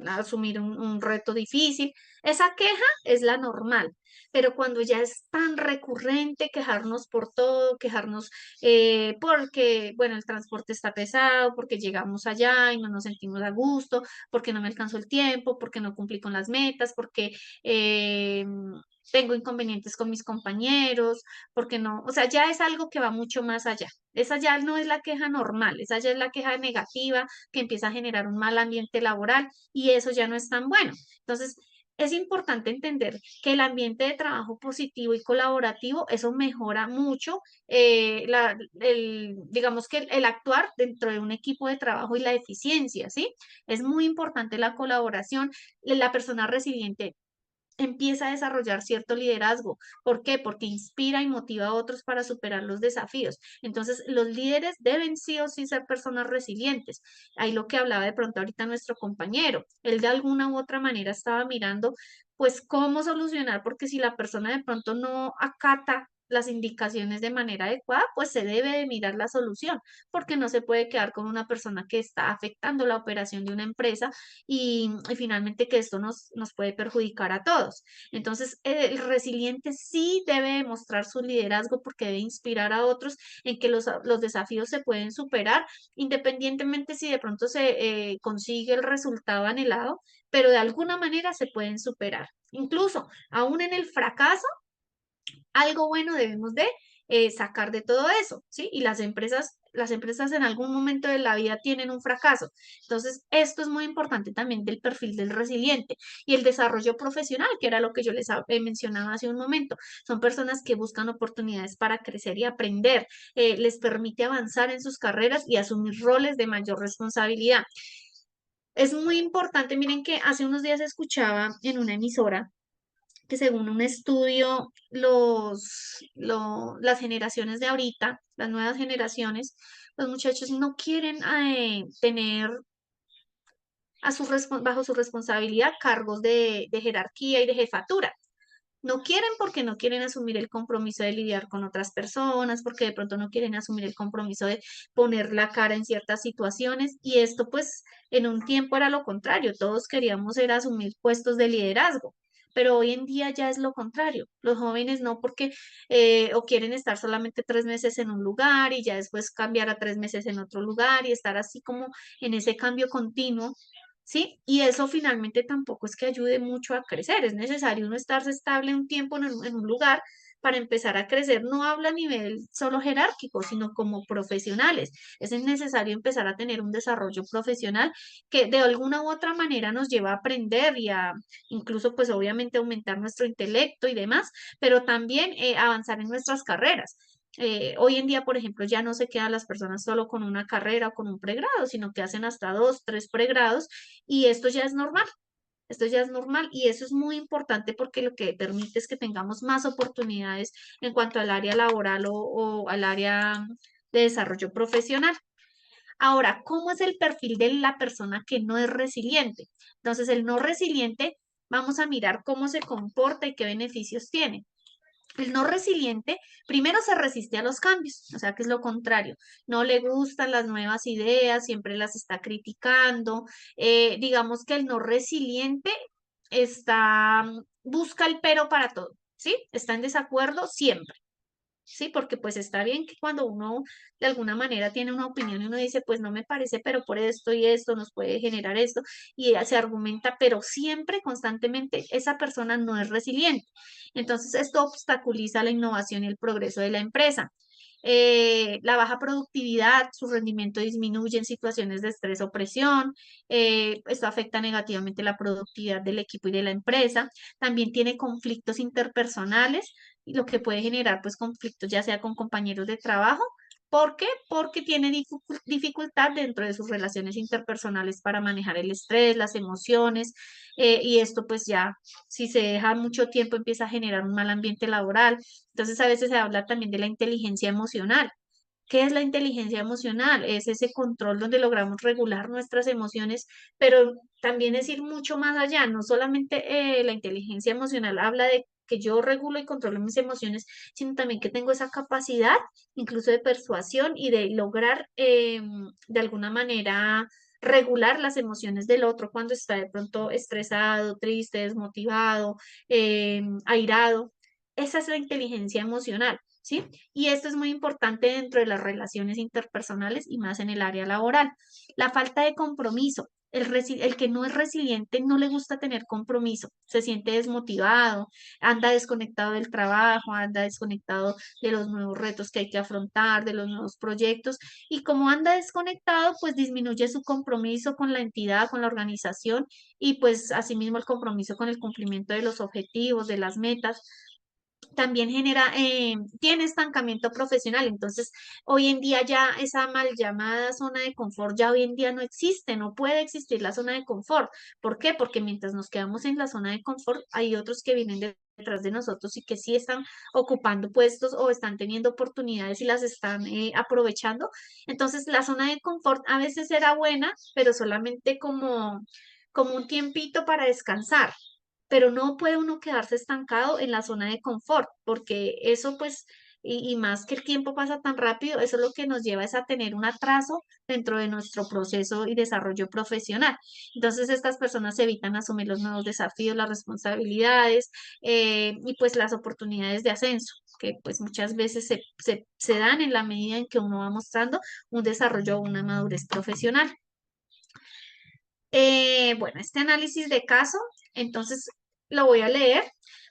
asumir un reto difícil. Esa queja es la normal, pero cuando ya es tan recurrente quejarnos por todo, quejarnos porque, bueno, el transporte está pesado, porque llegamos allá y no nos sentimos a gusto, porque no me alcanzó el tiempo, porque no cumplí con las metas, porque eh, tengo inconvenientes con mis compañeros, porque no, o sea, ya es algo que va mucho más allá. Esa ya no es la queja normal, esa ya es la queja negativa que empieza a generar un mal ambiente laboral y eso ya no es tan bueno. Entonces, es importante entender que el ambiente de trabajo positivo y colaborativo, eso mejora mucho, digamos que el actuar dentro de un equipo de trabajo y la eficiencia, ¿sí? Es muy importante la colaboración. La persona resiliente empieza a desarrollar cierto liderazgo. ¿Por qué? Porque inspira y motiva a otros para superar los desafíos. Entonces, los líderes deben sí o sí ser personas resilientes. Ahí lo que hablaba de pronto ahorita nuestro compañero, él de alguna u otra manera estaba mirando, pues, cómo solucionar, porque si la persona de pronto no acata las indicaciones de manera adecuada, pues se debe de mirar la solución, porque no se puede quedar con una persona que está afectando la operación de una empresa y finalmente que esto nos puede perjudicar a todos. Entonces, el resiliente sí debe demostrar su liderazgo porque debe inspirar a otros en que los desafíos se pueden superar, independientemente si de pronto se consigue el resultado anhelado, pero de alguna manera se pueden superar. Incluso, aún en el fracaso, algo bueno debemos de sacar de todo eso, ¿sí? Y las empresas en algún momento de la vida tienen un fracaso. Entonces, esto es muy importante también del perfil del resiliente y el desarrollo profesional, que era lo que yo les mencionaba hace un momento. Son personas que buscan oportunidades para crecer y aprender, les permite avanzar en sus carreras y asumir roles de mayor responsabilidad. Es muy importante, miren que hace unos días escuchaba en una emisora que según un estudio, las generaciones de ahorita, las nuevas generaciones, los muchachos no quieren tener bajo su responsabilidad cargos de jerarquía y de jefatura. No quieren porque no quieren asumir el compromiso de lidiar con otras personas, porque de pronto no quieren asumir el compromiso de poner la cara en ciertas situaciones. Y esto pues en un tiempo era lo contrario, todos queríamos era asumir puestos de liderazgo. Pero hoy en día ya es lo contrario. Los jóvenes no porque o quieren estar solamente 3 meses en un lugar y ya después cambiar a 3 meses en otro lugar y estar así como en ese cambio continuo. ¿Sí? Y eso finalmente tampoco es que ayude mucho a crecer, es necesario uno estarse estable un tiempo en un lugar para empezar a crecer. No hablo a nivel solo jerárquico, sino como profesionales. Es necesario empezar a tener un desarrollo profesional que de alguna u otra manera nos lleva a aprender y a incluso pues obviamente aumentar nuestro intelecto y demás, pero también avanzar en nuestras carreras. Hoy en día, por ejemplo, ya no se quedan las personas solo con una carrera o con un pregrado, sino que hacen hasta 2, 3 pregrados y esto ya es normal. Esto ya es normal y eso es muy importante porque lo que permite es que tengamos más oportunidades en cuanto al área laboral o al área de desarrollo profesional. Ahora, ¿cómo es el perfil de la persona que no es resiliente? Entonces, el no resiliente, vamos a mirar cómo se comporta y qué beneficios tiene. El no resiliente primero se resiste a los cambios, o sea que es lo contrario, no le gustan las nuevas ideas, siempre las está criticando. Digamos que el no resiliente busca el pero para todo, ¿sí? Está en desacuerdo siempre. Sí, porque pues está bien que cuando uno de alguna manera tiene una opinión y uno dice, pues no me parece, pero por esto y esto nos puede generar esto, y ella se argumenta, pero siempre, constantemente, esa persona no es resiliente. Entonces, esto obstaculiza la innovación y el progreso de la empresa. La baja productividad, su rendimiento disminuye en situaciones de estrés o presión, esto afecta negativamente la productividad del equipo y de la empresa, también tiene conflictos interpersonales, y lo que puede generar pues conflictos ya sea con compañeros de trabajo ¿Por qué? Porque tiene dificultad dentro de sus relaciones interpersonales para manejar el estrés, las emociones, y esto pues ya, si se deja mucho tiempo, empieza a generar un mal ambiente laboral. Entonces a veces se habla también de la inteligencia emocional. ¿Qué es la inteligencia emocional? Es ese control donde logramos regular nuestras emociones, pero también es ir mucho más allá. No solamente la inteligencia emocional habla de que yo regulo y controlo mis emociones, sino también que tengo esa capacidad incluso de persuasión y de lograr de alguna manera regular las emociones del otro cuando está de pronto estresado, triste, desmotivado, airado. Esa es la inteligencia emocional, ¿sí? Y esto es muy importante dentro de las relaciones interpersonales y más en el área laboral. La falta de compromiso. El que no es resiliente no le gusta tener compromiso, se siente desmotivado, anda desconectado del trabajo, anda desconectado de los nuevos retos que hay que afrontar, de los nuevos proyectos, y como anda desconectado, pues disminuye su compromiso con la entidad, con la organización y pues asimismo el compromiso con el cumplimiento de los objetivos, de las metas también tiene estancamiento profesional. Entonces, hoy en día ya esa mal llamada zona de confort ya hoy en día no existe, no puede existir la zona de confort. ¿Por qué? Porque mientras nos quedamos en la zona de confort, hay otros que vienen detrás de nosotros y que sí están ocupando puestos o están teniendo oportunidades y las están aprovechando. Entonces, la zona de confort a veces era buena, pero solamente como un tiempito para descansar, pero no puede uno quedarse estancado en la zona de confort, porque eso pues, y más que el tiempo pasa tan rápido, eso es lo que nos lleva es a tener un atraso dentro de nuestro proceso y desarrollo profesional. Entonces estas personas evitan asumir los nuevos desafíos, las responsabilidades y pues las oportunidades de ascenso, que pues muchas veces se dan en la medida en que uno va mostrando un desarrollo o una madurez profesional. Bueno, este análisis de caso, entonces lo voy a leer.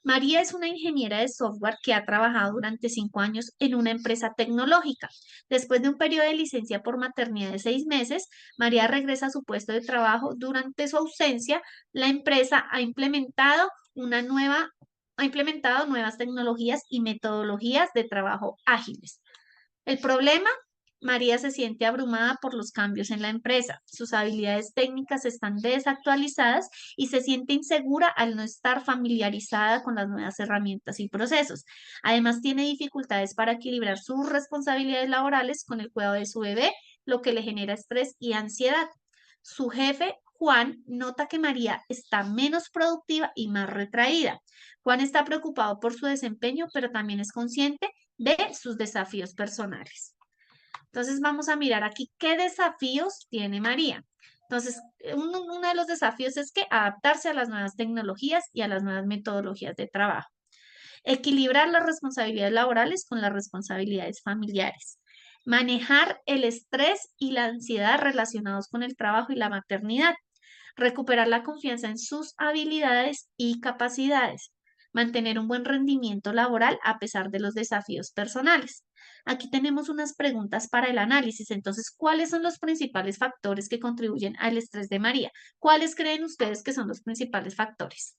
María es una ingeniera de software que ha trabajado durante 5 años en una empresa tecnológica. Después de un periodo de licencia por maternidad de 6 meses, María regresa a su puesto de trabajo. Durante su ausencia, la empresa ha implementado nuevas tecnologías y metodologías de trabajo ágiles. El problema, María se siente abrumada por los cambios en la empresa. Sus habilidades técnicas están desactualizadas y se siente insegura al no estar familiarizada con las nuevas herramientas y procesos. Además, tiene dificultades para equilibrar sus responsabilidades laborales con el cuidado de su bebé, lo que le genera estrés y ansiedad. Su jefe, Juan, nota que María está menos productiva y más retraída. Juan está preocupado por su desempeño, pero también es consciente de sus desafíos personales. Entonces vamos a mirar aquí qué desafíos tiene María. Entonces, uno de los desafíos es que adaptarse a las nuevas tecnologías y a las nuevas metodologías de trabajo. Equilibrar las responsabilidades laborales con las responsabilidades familiares. Manejar el estrés y la ansiedad relacionados con el trabajo y la maternidad. Recuperar la confianza en sus habilidades y capacidades. Mantener un buen rendimiento laboral a pesar de los desafíos personales. Aquí tenemos unas preguntas para el análisis. Entonces, ¿cuáles son los principales factores que contribuyen al estrés de María? ¿Cuáles creen ustedes que son los principales factores?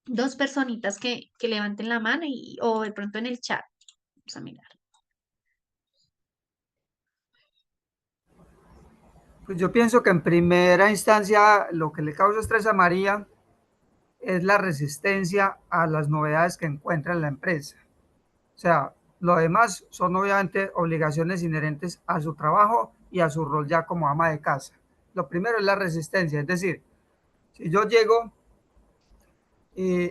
Dos personitas que levanten la mano o de pronto en el chat. Vamos a mirar. Pues yo pienso que en primera instancia lo que le causa estrés a María es la resistencia a las novedades que encuentra en la empresa. O sea, lo demás son obviamente obligaciones inherentes a su trabajo y a su rol ya como ama de casa. Lo primero es la resistencia, es decir, si yo llego y,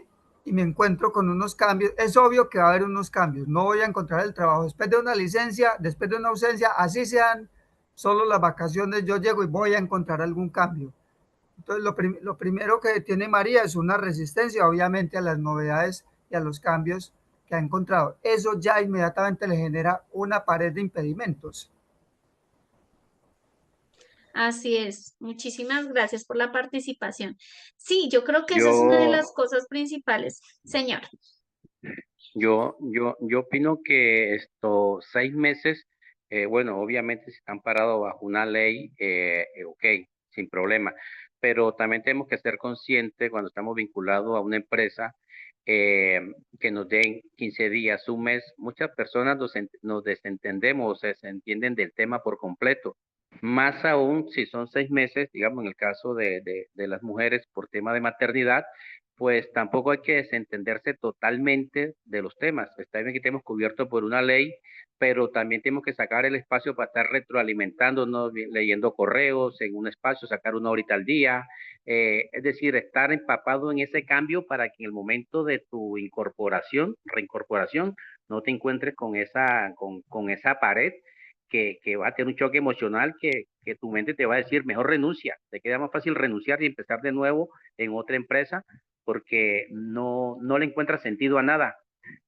y me encuentro con unos cambios, es obvio que va a haber unos cambios, no voy a encontrar el trabajo después de una licencia, después de una ausencia, así sean solo las vacaciones, yo llego y voy a encontrar algún cambio. Entonces, lo primero que tiene María es una resistencia, obviamente, a las novedades y a los cambios que ha encontrado. Eso ya inmediatamente le genera una pared de impedimentos. Así es. Muchísimas gracias por la participación. Sí, yo creo que esa es una de Yo, las cosas principales. Señor. yo opino que estos 6 meses, bueno, obviamente si están parados bajo una ley, ok, sin problema, pero también tenemos que ser conscientes cuando estamos vinculados a una empresa que nos den 15 días, un mes. Muchas personas nos desentendemos, o sea, se entienden del tema por completo. Más aún si son 6 meses, digamos, en el caso de las mujeres por tema de maternidad, pues tampoco hay que desentenderse totalmente de los temas. Está bien que estemos cubiertos por una ley, pero también tenemos que sacar el espacio para estar retroalimentándonos, leyendo correos en un espacio, sacar 1 horita al día, es decir, estar empapado en ese cambio para que en el momento de tu reincorporación, no te encuentres con esa pared que va a tener un choque emocional que tu mente te va a decir, mejor renuncia, te queda más fácil renunciar y empezar de nuevo en otra empresa porque no le encuentras sentido a nada.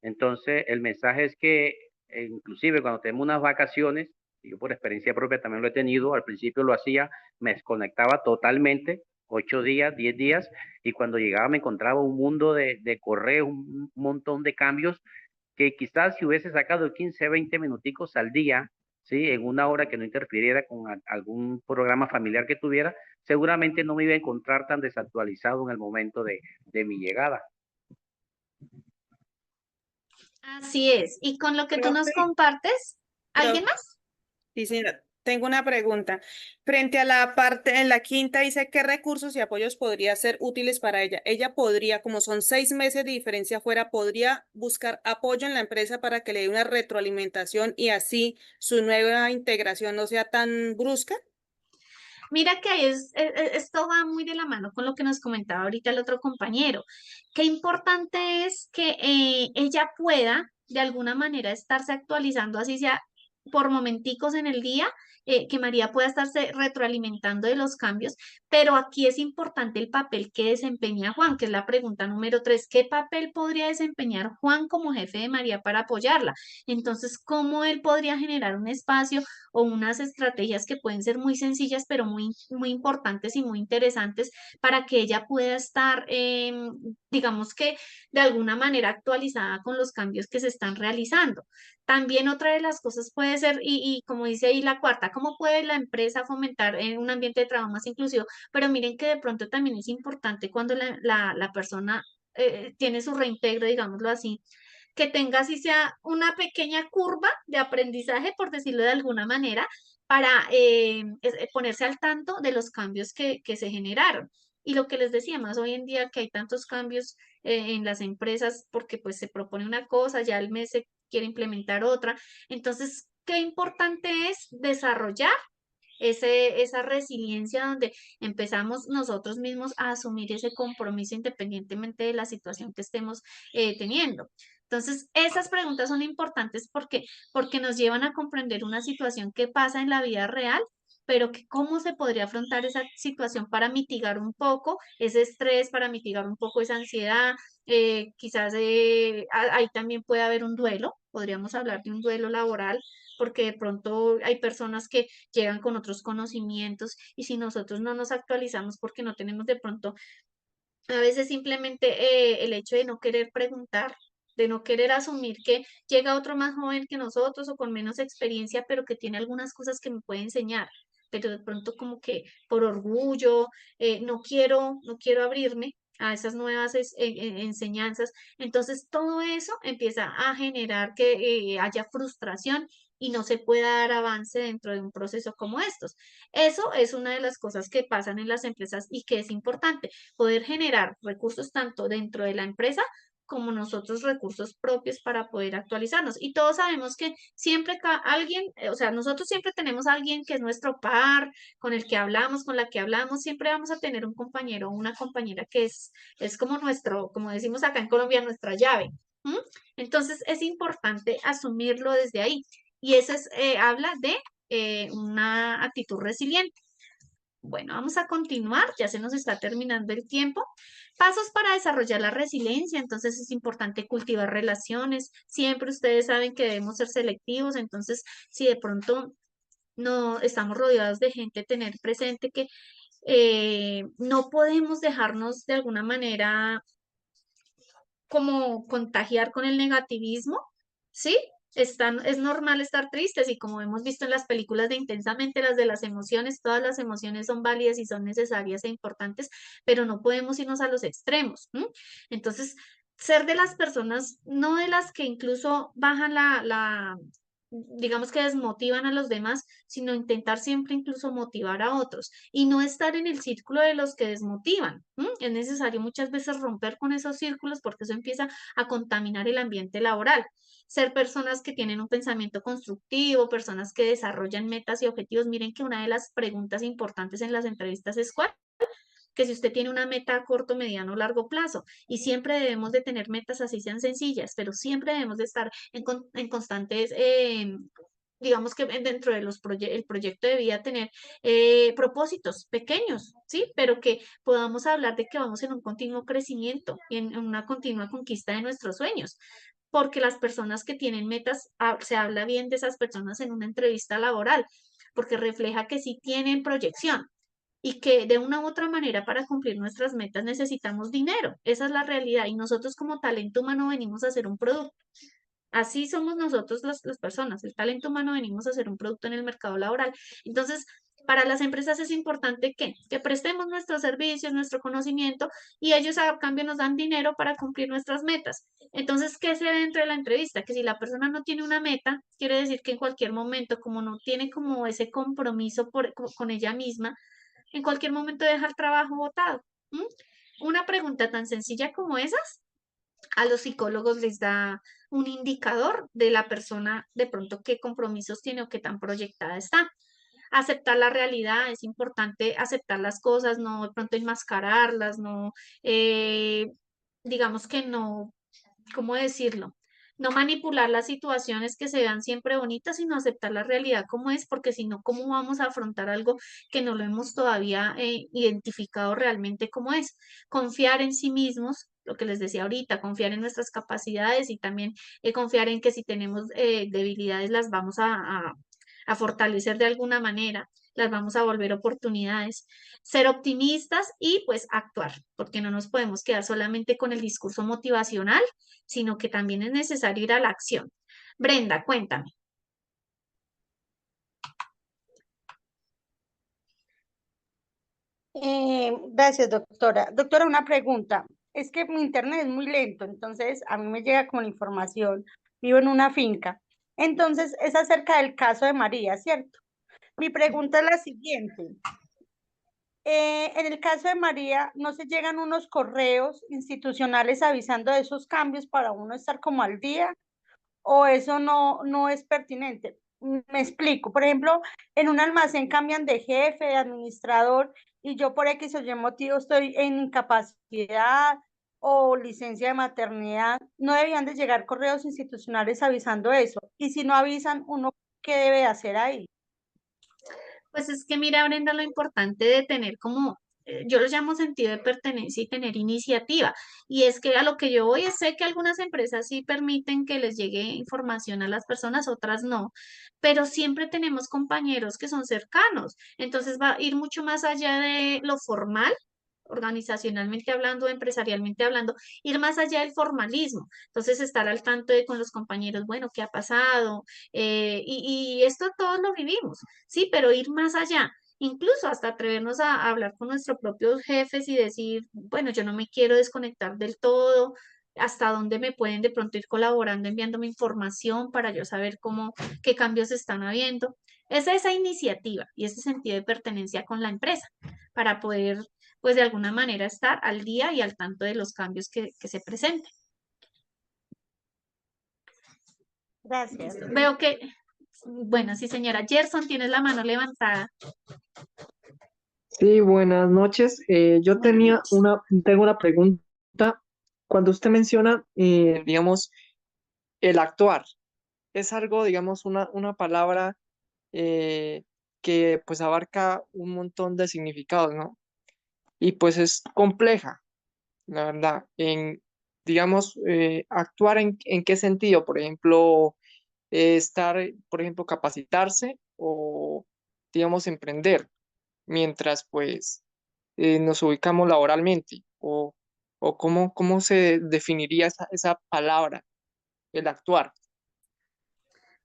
Entonces, el mensaje es que inclusive cuando tenemos unas vacaciones, yo por experiencia propia también lo he tenido, al principio lo hacía, me desconectaba totalmente, 8 días, 10 días, y cuando llegaba me encontraba un mundo de correos, un montón de cambios que quizás si hubiese sacado 15, 20 minuticos al día, ¿sí? En una hora que no interfiriera con algún programa familiar que tuviera, seguramente no me iba a encontrar tan desactualizado en el momento de mi llegada. Así es. Y con lo que tú nos Profe, compartes, ¿alguien profe, más? sí, señora. Tengo una pregunta. Frente a la parte, en la quinta dice qué recursos y apoyos podría ser útiles para ella. Ella podría, como son 6 meses de diferencia afuera, podría buscar apoyo en la empresa para que le dé una retroalimentación y así su nueva integración no sea tan brusca. Mira que ahí esto va muy de la mano con lo que nos comentaba ahorita el otro compañero. Qué importante es que ella pueda de alguna manera estarse actualizando, así sea por momenticos en el día, que María pueda estarse retroalimentando de los cambios, pero aquí es importante el papel que desempeña Juan, que es la pregunta número 3. ¿Qué papel podría desempeñar Juan como jefe de María para apoyarla? Entonces, ¿cómo él podría generar un espacio o unas estrategias que pueden ser muy sencillas, pero muy importantes y muy interesantes para que ella pueda estar, digamos que de alguna manera actualizada con los cambios que se están realizando? También otra de las cosas puede ser, y como dice ahí la cuarta, ¿cómo puede la empresa fomentar un ambiente de trabajo más inclusivo? Pero miren que de pronto también es importante cuando la persona tiene su reintegro, digámoslo así, que tenga así sea una pequeña curva de aprendizaje, por decirlo de alguna manera, para ponerse al tanto de los cambios que se generaron. Y lo que les decía más hoy en día que hay tantos cambios en las empresas porque pues se propone una cosa, ya al mes se quiere implementar otra. Entonces, qué importante es desarrollar esa resiliencia donde empezamos nosotros mismos a asumir ese compromiso independientemente de la situación que estemos teniendo. Entonces, esas preguntas son importantes porque nos llevan a comprender una situación que pasa en la vida real, pero que cómo se podría afrontar esa situación para mitigar un poco ese estrés, para mitigar un poco esa ansiedad. Quizás ahí también puede haber un duelo, podríamos hablar de un duelo laboral, porque de pronto hay personas que llegan con otros conocimientos y si nosotros no nos actualizamos porque no tenemos de pronto a veces simplemente el hecho de no querer preguntar, de no querer asumir que llega otro más joven que nosotros o con menos experiencia, pero que tiene algunas cosas que me puede enseñar, pero de pronto como que por orgullo, no quiero abrirme a esas nuevas enseñanzas. Entonces todo eso empieza a generar que haya frustración y no se pueda dar avance dentro de un proceso como estos. Eso es una de las cosas que pasan en las empresas y que es importante poder generar recursos tanto dentro de la empresa como nosotros recursos propios para poder actualizarnos. Y todos sabemos que siempre alguien, o sea, nosotros siempre tenemos a alguien que es nuestro par, con el que hablamos, con la que hablamos, siempre vamos a tener un compañero o una compañera que es como nuestro, como decimos acá en Colombia, nuestra llave. ¿M? Entonces es importante asumirlo desde ahí. Y eso habla de una actitud resiliente. Bueno, vamos a continuar, ya se nos está terminando el tiempo. Pasos para desarrollar la resiliencia, entonces es importante cultivar relaciones. Siempre ustedes saben que debemos ser selectivos, entonces si de pronto no estamos rodeados de gente, tener presente que no podemos dejarnos de alguna manera como contagiar con el negativismo, ¿sí? Es normal estar tristes y como hemos visto en las películas de Intensamente, las de las emociones, todas las emociones son válidas y son necesarias e importantes, pero no podemos irnos a los extremos. ¿M? Entonces, ser de las personas, no de las que incluso bajan digamos que desmotivan a los demás, sino intentar siempre incluso motivar a otros y no estar en el círculo de los que desmotivan. Es necesario muchas veces romper con esos círculos porque eso empieza a contaminar el ambiente laboral. Ser personas que tienen un pensamiento constructivo, personas que desarrollan metas y objetivos. Miren que una de las preguntas importantes en las entrevistas es ¿cuál? Que si usted tiene una meta a corto, mediano o largo plazo, y siempre debemos de tener metas así sean sencillas, pero siempre debemos de estar en constantes, digamos que dentro de el proyecto de vida tener propósitos pequeños, ¿sí? Pero que podamos hablar de que vamos en un continuo crecimiento y en una continua conquista de nuestros sueños. Porque las personas que tienen metas, se habla bien de esas personas en una entrevista laboral, porque refleja que sí tienen proyección y que de una u otra manera para cumplir nuestras metas necesitamos dinero. Esa es la realidad y nosotros como talento humano venimos a hacer un producto. Así somos nosotros las personas, el talento humano venimos a hacer un producto en el mercado laboral. Entonces, para las empresas es importante que prestemos nuestros servicios, nuestro conocimiento y ellos a cambio nos dan dinero para cumplir nuestras metas. Entonces, ¿qué se ve dentro de la entrevista? Que si la persona no tiene una meta, quiere decir que en cualquier momento, como no tiene como ese compromiso con ella misma, en cualquier momento deja el trabajo botado. Una pregunta tan sencilla como esas, a los psicólogos les da un indicador de la persona de pronto qué compromisos tiene o qué tan proyectada está. Aceptar la realidad, es importante aceptar las cosas, no de pronto enmascararlas, no, digamos que no, ¿cómo decirlo? No manipular las situaciones que se vean siempre bonitas, sino aceptar la realidad como es, porque si no, ¿cómo vamos a afrontar algo que no lo hemos todavía identificado realmente como es? Confiar en sí mismos, lo que les decía ahorita, confiar en nuestras capacidades y también confiar en que si tenemos debilidades las vamos a fortalecer de alguna manera, las vamos a volver oportunidades, ser optimistas y pues actuar, porque no nos podemos quedar solamente con el discurso motivacional, sino que también es necesario ir a la acción. Brenda, cuéntame. Gracias, doctora. Doctora, una pregunta. Es que mi internet es muy lento, entonces a mí me llega como la información. Vivo en una finca. Entonces, es acerca del caso de María, ¿cierto? Mi pregunta es la siguiente. En el caso de María, ¿no se llegan unos correos institucionales avisando de esos cambios para uno estar como al día? ¿O eso no es pertinente? Me explico. Por ejemplo, en un almacén cambian de jefe, de administrador, y yo por X o Y motivo estoy en incapacidad o licencia de maternidad. ¿No debían de llegar correos institucionales avisando eso? Y si no avisan, ¿uno qué debe hacer ahí? Pues es que mira, Brenda, lo importante de tener como, yo lo llamo sentido de pertenencia y tener iniciativa. Y es que a lo que yo voy es, sé que algunas empresas sí permiten que les llegue información a las personas, otras no, pero siempre tenemos compañeros que son cercanos. Entonces va a ir mucho más allá de lo formal, organizacionalmente hablando, empresarialmente hablando, ir más allá del formalismo. Entonces, estar al tanto de con los compañeros, bueno, ¿qué ha pasado? Y esto todos lo vivimos, sí, pero ir más allá. Incluso hasta atrevernos a hablar con nuestros propios jefes y decir, bueno, yo no me quiero desconectar del todo, hasta dónde me pueden de pronto ir colaborando, enviándome información para yo saber cómo, qué cambios están habiendo. Es esa iniciativa y ese sentido de pertenencia con la empresa para poder pues de alguna manera estar al día y al tanto de los cambios que se presenten. Gracias. Veo que, bueno, sí, señora Gerson, tienes la mano levantada. Sí, buenas noches. Yo Buenas noches. tengo una pregunta. Cuando usted menciona, digamos, el actuar, es algo, digamos, una palabra que pues abarca un montón de significados, ¿no? Y pues es compleja, la verdad. Digamos, actuar en qué sentido, por ejemplo, por ejemplo, capacitarse o, digamos, emprender, mientras pues nos ubicamos laboralmente o cómo se definiría esa palabra, el actuar.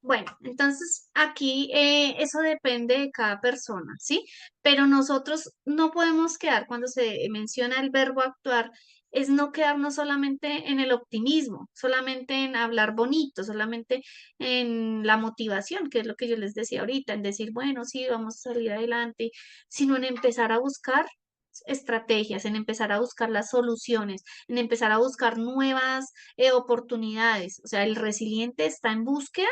Bueno, entonces aquí eso depende de cada persona, ¿sí? Pero nosotros no podemos quedar cuando se menciona el verbo actuar es no quedarnos solamente en el optimismo, solamente en hablar bonito, solamente en la motivación, que es lo que yo les decía ahorita, en decir, bueno, sí, vamos a salir adelante, sino en empezar a buscar estrategias, en empezar a buscar las soluciones, en empezar a buscar nuevas oportunidades. O sea, el resiliente está en búsqueda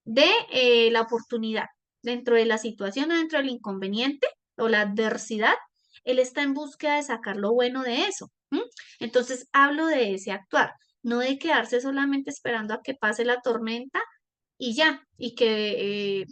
de la oportunidad dentro de la situación o dentro del inconveniente o la adversidad. Él está en búsqueda de sacar lo bueno de eso. Entonces, hablo de ese actuar, no de quedarse solamente esperando a que pase la tormenta y ya, y que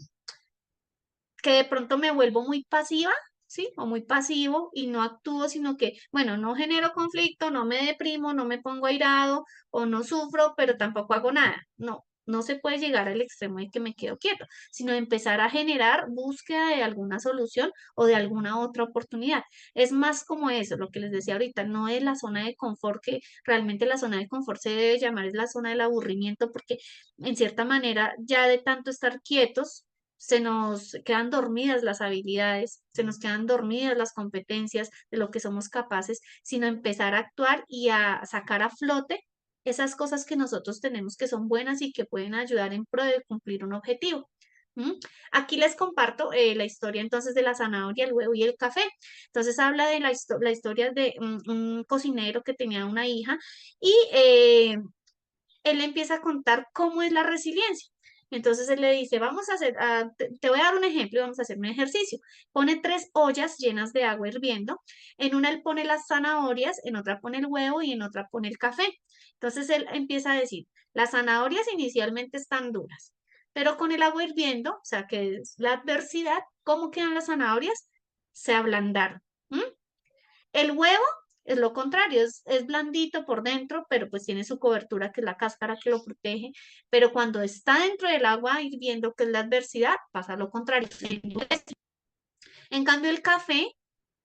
de pronto me vuelvo muy pasiva, ¿sí? O muy pasivo y no actúo, sino que, bueno, no genero conflicto, no me deprimo, no me pongo airado o no sufro, pero tampoco hago nada. No, no se puede llegar al extremo de que me quedo quieto, sino empezar a generar búsqueda de alguna solución o de alguna otra oportunidad. Es más como eso, lo que les decía ahorita, no es la zona de confort, que realmente la zona de confort se debe llamar es la zona del aburrimiento, porque en cierta manera ya de tanto estar quietos, se nos quedan dormidas las habilidades, se nos quedan dormidas las competencias de lo que somos capaces, sino empezar a actuar y a sacar a flote esas cosas que nosotros tenemos que son buenas y que pueden ayudar en pro de cumplir un objetivo. ¿Mm? Aquí les comparto la historia entonces de la zanahoria, el huevo y el café. Entonces habla de la historia de un cocinero que tenía una hija y él empieza a contar cómo es la resiliencia. Entonces él le dice, vamos a hacer, te voy a dar un ejemplo y vamos a hacer un ejercicio. Pone 3 ollas llenas de agua hirviendo. En una él pone las zanahorias, en otra pone el huevo y en otra pone el café. Entonces él empieza a decir, las zanahorias inicialmente están duras, pero con el agua hirviendo, o sea, que es la adversidad, ¿cómo quedan las zanahorias? Se ablandaron. ¿Mm? El huevo es lo contrario, es blandito por dentro, pero pues tiene su cobertura, que es la cáscara que lo protege. Pero cuando está dentro del agua hirviendo, que es la adversidad, pasa lo contrario, se endurece. En cambio, el café,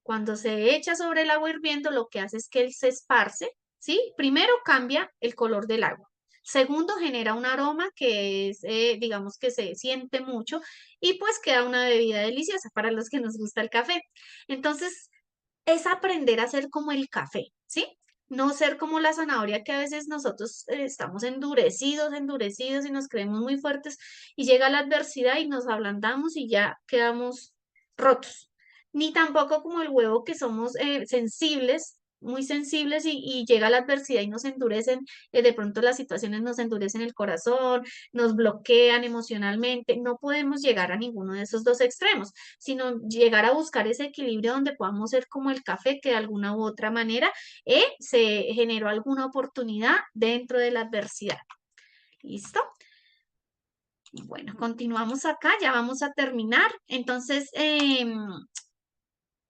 cuando se echa sobre el agua hirviendo, lo que hace es que él se esparce, ¿sí? Primero cambia el color del agua. Segundo, genera un aroma que es, digamos que se siente mucho y pues queda una bebida deliciosa para los que nos gusta el café. Entonces, es aprender a ser como el café, ¿sí? No ser como la zanahoria, que a veces nosotros estamos endurecidos, endurecidos y nos creemos muy fuertes y llega la adversidad y nos ablandamos y ya quedamos rotos. Ni tampoco como el huevo, que somos sensibles, muy sensibles y llega la adversidad y nos endurecen, de pronto las situaciones nos endurecen el corazón, nos bloquean emocionalmente. No podemos llegar a ninguno de esos dos extremos, sino llegar a buscar ese equilibrio donde podamos ser como el café, que de alguna u otra manera se generó alguna oportunidad dentro de la adversidad. ¿Listo? Bueno, continuamos acá, ya vamos a terminar. Entonces,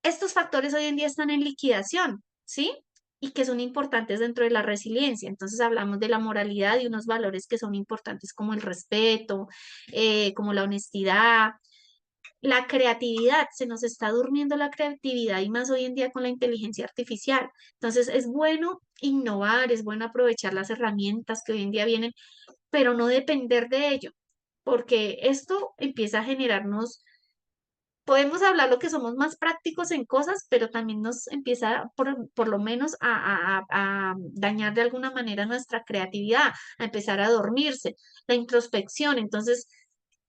estos factores hoy en día están en liquidación, ¿sí? Y que son importantes dentro de la resiliencia. Entonces hablamos de la moralidad y unos valores que son importantes como el respeto, como la honestidad, la creatividad. Se nos está durmiendo la creatividad y más hoy en día con la inteligencia artificial. Entonces es bueno innovar, es bueno aprovechar las herramientas que hoy en día vienen, pero no depender de ello, porque esto empieza a generarnos. Podemos hablar lo que somos más prácticos en cosas, pero también nos empieza por lo menos a dañar de alguna manera nuestra creatividad, a empezar a dormirse, la introspección. Entonces,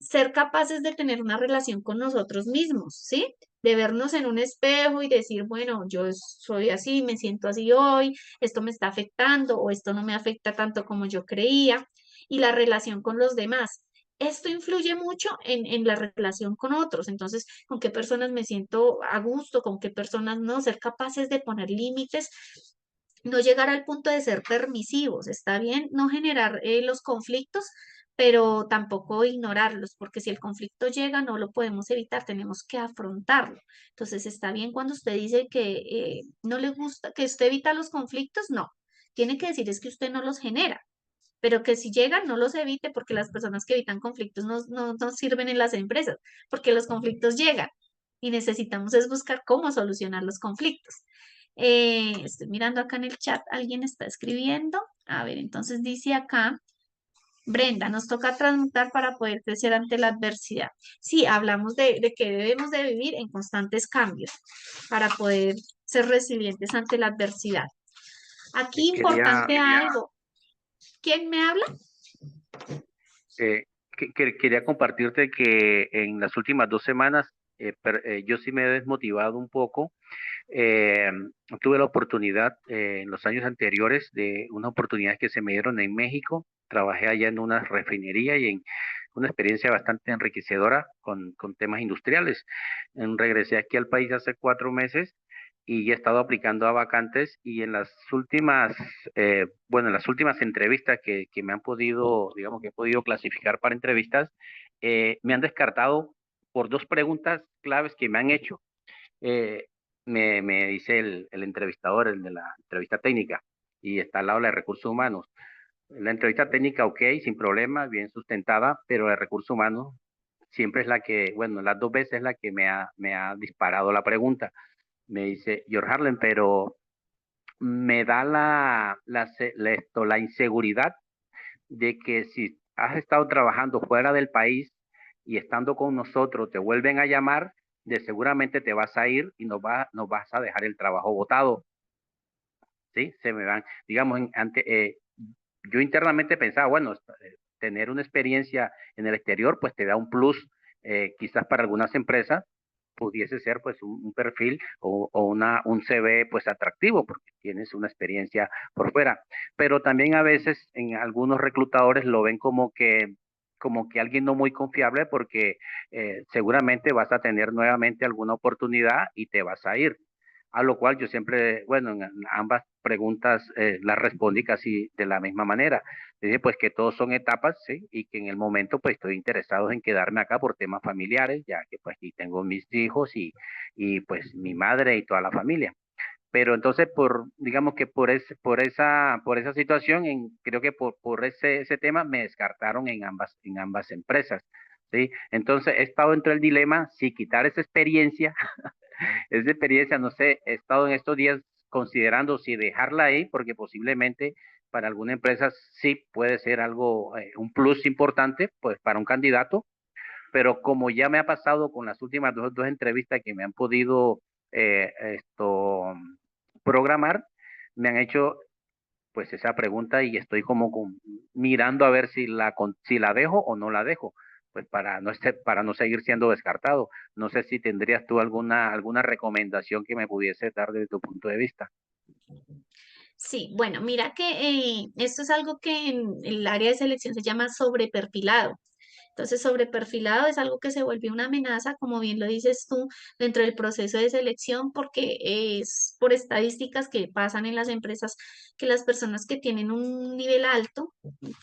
ser capaces de tener una relación con nosotros mismos, ¿sí? De vernos en un espejo y decir, bueno, yo soy así, me siento así hoy, esto me está afectando o esto no me afecta tanto como yo creía. Y la relación con los demás. Esto influye mucho en la relación con otros. Entonces, con qué personas me siento a gusto, con qué personas no, ser capaces de poner límites, no llegar al punto de ser permisivos. Está bien no generar los conflictos, pero tampoco ignorarlos, porque si el conflicto llega, no lo podemos evitar, tenemos que afrontarlo. Entonces, está bien cuando usted dice que no le gusta, que usted evita los conflictos, no. Tiene que decir es que usted no los genera, pero que si llegan, no los evite, porque las personas que evitan conflictos no sirven en las empresas, porque los conflictos llegan y necesitamos es buscar cómo solucionar los conflictos. Estoy mirando acá en el chat, alguien está escribiendo. A ver, entonces dice acá, Brenda, nos toca transmutar para poder crecer ante la adversidad. Sí, hablamos de que debemos de vivir en constantes cambios para poder ser resilientes ante la adversidad. Aquí Quería, importante algo. ¿Quién me habla? quería compartirte que en las últimas 2 semanas yo sí me he desmotivado un poco. Eh, Tuve la oportunidad en los años anteriores de unas oportunidades que se me dieron en México. Trabajé allá en una refinería y en una experiencia bastante enriquecedora con temas industriales. Regresé aquí al país hace 4 meses y he estado aplicando a vacantes y en las últimas, bueno, en las últimas entrevistas que me han podido, digamos que he podido clasificar para entrevistas, me han descartado por 2 preguntas claves que me han hecho. Eh, Me dice el entrevistador, el de la entrevista técnica, y está al lado la de recursos humanos. La entrevista técnica, ok, sin problema, bien sustentada, pero la de recursos humanos siempre es la que, bueno, las 2 veces es la que me ha disparado la pregunta. Me dice, George Harlan, pero me da la inseguridad de que si has estado trabajando fuera del país y estando con nosotros te vuelven a llamar, de seguramente te vas a ir y nos vas a dejar el trabajo botado. ¿Sí? Se me van, digamos, yo internamente pensaba, bueno, tener una experiencia en el exterior, pues te da un plus, quizás para algunas empresas pudiese ser pues un perfil o un CV pues atractivo porque tienes una experiencia por fuera, pero también a veces en algunos reclutadores lo ven como que alguien no muy confiable porque seguramente vas a tener nuevamente alguna oportunidad y te vas a ir. A lo cual yo siempre, bueno, en ambas preguntas las respondí casi de la misma manera. Dije, pues que todos son etapas, ¿sí? Y que en el momento, pues estoy interesado en quedarme acá por temas familiares, ya que pues aquí tengo mis hijos y pues mi madre y toda la familia. Pero entonces, digamos que por esa situación, creo que por ese tema me descartaron en ambas empresas, ¿sí? Entonces he estado entre el dilema si quitar esa experiencia, no sé, he estado en estos días considerando si dejarla ahí, porque posiblemente para alguna empresa sí puede ser algo, un plus importante, pues para un candidato, pero como ya me ha pasado con las últimas dos entrevistas que me han podido esto programar, me han hecho pues esa pregunta y estoy como mirando a ver si la dejo o no la dejo, pues para no seguir siendo descartado. No sé si tendrías tú alguna recomendación que me pudiese dar desde tu punto de vista. Sí, bueno, mira que esto es algo que en el área de selección se llama sobreperfilado. Entonces, sobreperfilado es algo que se vuelve una amenaza, como bien lo dices tú, dentro del proceso de selección, porque es por estadísticas que pasan en las empresas que las personas que tienen un nivel alto,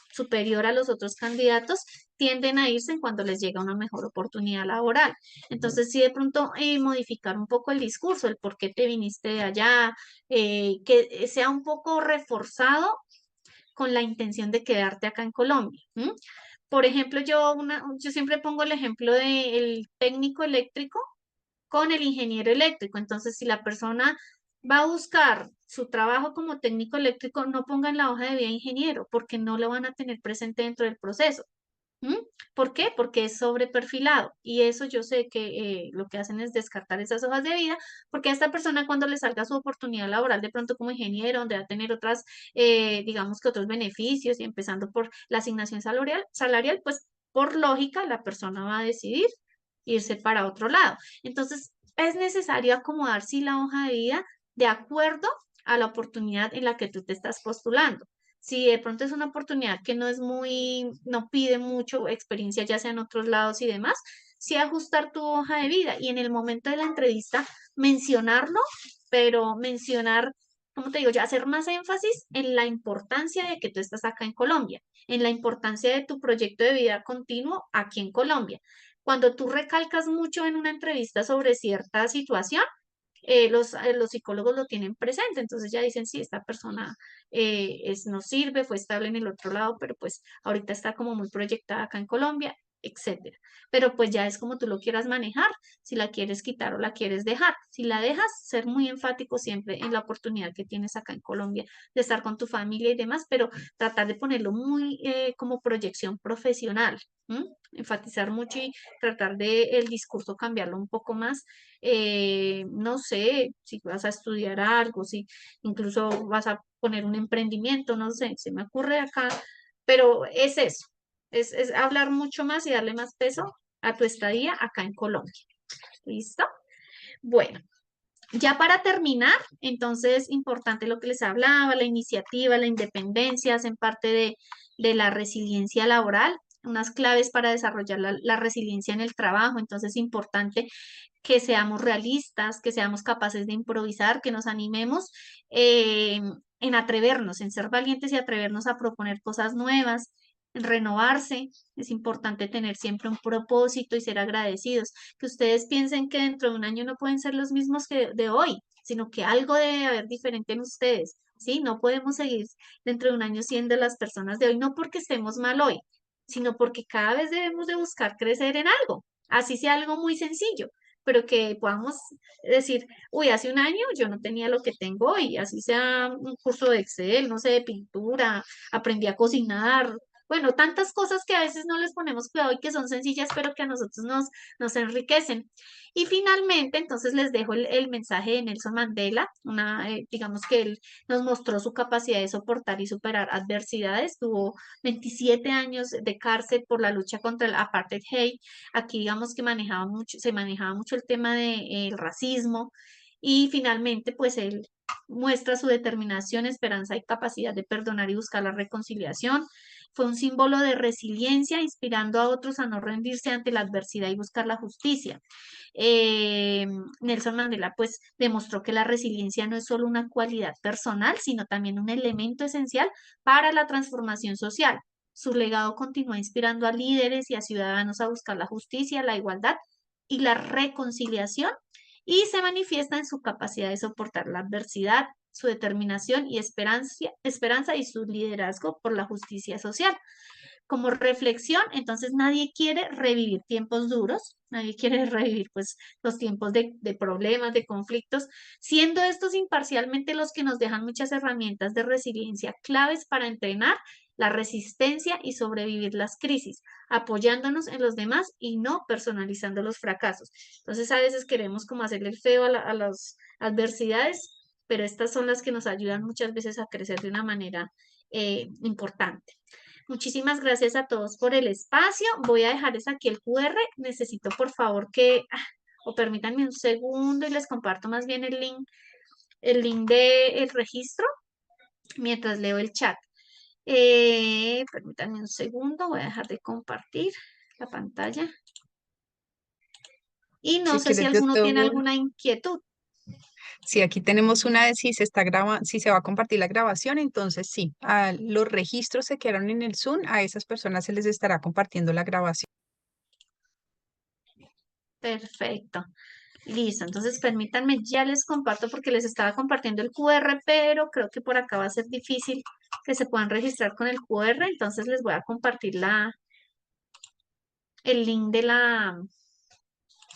superior a los otros candidatos, tienden a irse en cuando les llega una mejor oportunidad laboral. Entonces, sí, de pronto modificar un poco el discurso, el por qué te viniste de allá, que sea un poco reforzado con la intención de quedarte acá en Colombia. ¿M? Por ejemplo, yo siempre pongo el ejemplo del técnico eléctrico con el ingeniero eléctrico. Entonces, si la persona va a buscar su trabajo como técnico eléctrico, no ponga en la hoja de vida ingeniero, porque no lo van a tener presente dentro del proceso. ¿Mm? ¿Por qué? Porque es sobreperfilado y eso yo sé que lo que hacen es descartar esas hojas de vida porque a esta persona cuando le salga su oportunidad laboral de pronto como ingeniero, donde va a tener otras, digamos que otros beneficios y empezando por la asignación salarial, pues por lógica la persona va a decidir irse para otro lado. Entonces es necesario acomodar sí la hoja de vida de acuerdo a la oportunidad en la que tú te estás postulando. Si de pronto es una oportunidad que no pide mucho experiencia, ya sea en otros lados y demás, sí ajustar tu hoja de vida y en el momento de la entrevista mencionarlo, pero mencionar, como te digo, ya hacer más énfasis en la importancia de que tú estás acá en Colombia, en la importancia de tu proyecto de vida continuo aquí en Colombia. Cuando tú recalcas mucho en una entrevista sobre cierta situación, los psicólogos lo tienen presente, entonces ya dicen, sí, esta persona no sirve, fue estable en el otro lado, pero pues ahorita está como muy proyectada acá en Colombia, etcétera. Pero pues ya es como tú lo quieras manejar, si la quieres quitar o la quieres dejar. Si la dejas, ser muy enfático siempre en la oportunidad que tienes acá en Colombia de estar con tu familia y demás, pero tratar de ponerlo muy como proyección profesional. ¿M? enfatizar mucho y tratar de el discurso cambiarlo un poco más. No sé, si vas a estudiar algo, si incluso vas a poner un emprendimiento, no sé, se me ocurre acá, pero es eso, es hablar mucho más y darle más peso a tu estadía acá en Colombia. ¿Listo? Bueno. Ya para terminar, entonces, importante lo que les hablaba, la iniciativa, la independencia, hacen parte de la resiliencia laboral, unas claves para desarrollar la resiliencia en el trabajo. Entonces, importante que seamos realistas, que seamos capaces de improvisar, que nos animemos en atrevernos, en ser valientes y atrevernos a proponer cosas nuevas, en renovarse. Es importante tener siempre un propósito y ser agradecidos. Que ustedes piensen que dentro de un año no pueden ser los mismos que de hoy, sino que algo debe haber diferente en ustedes. ¿Sí? No podemos seguir dentro de un año siendo las personas de hoy, no porque estemos mal hoy, sino porque cada vez debemos de buscar crecer en algo, así sea algo muy sencillo, pero que podamos decir, uy, hace un año yo no tenía lo que tengo hoy, así sea un curso de Excel, no sé, de pintura, aprendí a cocinar, bueno, tantas cosas que a veces no les ponemos cuidado y que son sencillas, pero que a nosotros nos enriquecen. Y finalmente, entonces les dejo el mensaje de Nelson Mandela, digamos que él nos mostró su capacidad de soportar y superar adversidades, tuvo 27 años de cárcel por la lucha contra el apartheid. Aquí digamos que se manejaba mucho el tema del racismo y finalmente pues él muestra su determinación, esperanza y capacidad de perdonar y buscar la reconciliación. Fue un símbolo de resiliencia, inspirando a otros a no rendirse ante la adversidad y buscar la justicia. Eh, Nelson Mandela pues demostró que la resiliencia no es solo una cualidad personal, sino también un elemento esencial para la transformación social. Su legado continúa inspirando a líderes y a ciudadanos a buscar la justicia, la igualdad y la reconciliación, y se manifiesta en su capacidad de soportar la adversidad, su determinación y esperanza y su liderazgo por la justicia social. Como reflexión, entonces nadie quiere revivir tiempos duros, nadie quiere revivir pues los tiempos de problemas, de conflictos, siendo estos imparcialmente los que nos dejan muchas herramientas de resiliencia claves para entrenar la resistencia y sobrevivir las crisis, apoyándonos en los demás y no personalizando los fracasos. Entonces a veces queremos como hacerle el feo a las adversidades, pero estas son las que nos ayudan muchas veces a crecer de una manera importante. Muchísimas gracias a todos por el espacio. Voy a dejarles aquí el QR. Necesito por favor o permítanme un segundo y les comparto más bien el link del registro mientras leo el chat. Permítanme un segundo, voy a dejar de compartir la pantalla. Y no Si sé si quieres, yo alguno te tiene voy. alguna inquietud. Sí, aquí tenemos una de si se va a compartir la grabación, entonces sí, a los registros se quedaron en el Zoom, a esas personas se les estará compartiendo la grabación. Perfecto. Listo, entonces permítanme, ya les comparto porque les estaba compartiendo el QR, pero creo que por acá va a ser difícil que se puedan registrar con el QR, entonces les voy a compartir el link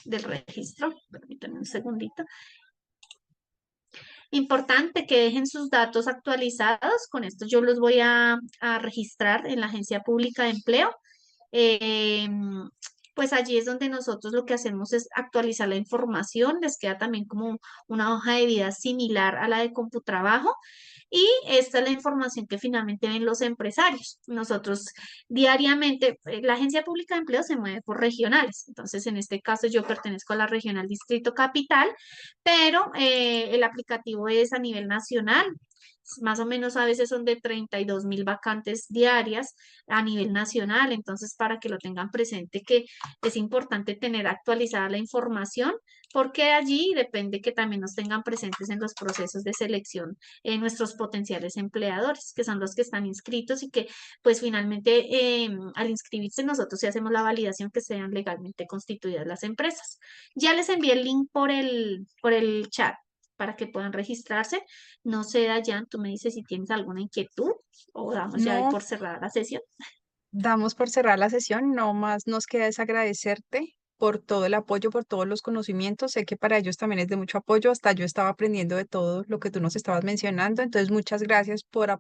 del registro. Permítanme un segundito. Importante que dejen sus datos actualizados, con esto yo los voy a registrar en la Agencia Pública de Empleo. Pues allí es donde nosotros lo que hacemos es actualizar la información, les queda también como una hoja de vida similar a la de Computrabajo y esta es la información que finalmente ven los empresarios. Nosotros diariamente, la Agencia Pública de Empleo se mueve por regionales, entonces en este caso yo pertenezco a la Regional Distrito Capital, pero el aplicativo es a nivel nacional. Más o menos a veces son de 32.000 vacantes diarias a nivel nacional, entonces para que lo tengan presente que es importante tener actualizada la información porque allí depende que también nos tengan presentes en los procesos de selección nuestros potenciales empleadores, que son los que están inscritos y que pues finalmente al inscribirse nosotros sí hacemos la validación que sean legalmente constituidas las empresas. Ya les envié el link por el chat para que puedan registrarse. No sé, Dayan, tú me dices si tienes alguna inquietud o damos ya ahí No, por cerrada la sesión. damos por cerrar la sesión, no más nos queda es agradecerte por todo el apoyo, por todos los conocimientos. Sé que para ellos también es de mucho apoyo, hasta yo estaba aprendiendo de todo lo que tú nos estabas mencionando, entonces muchas gracias por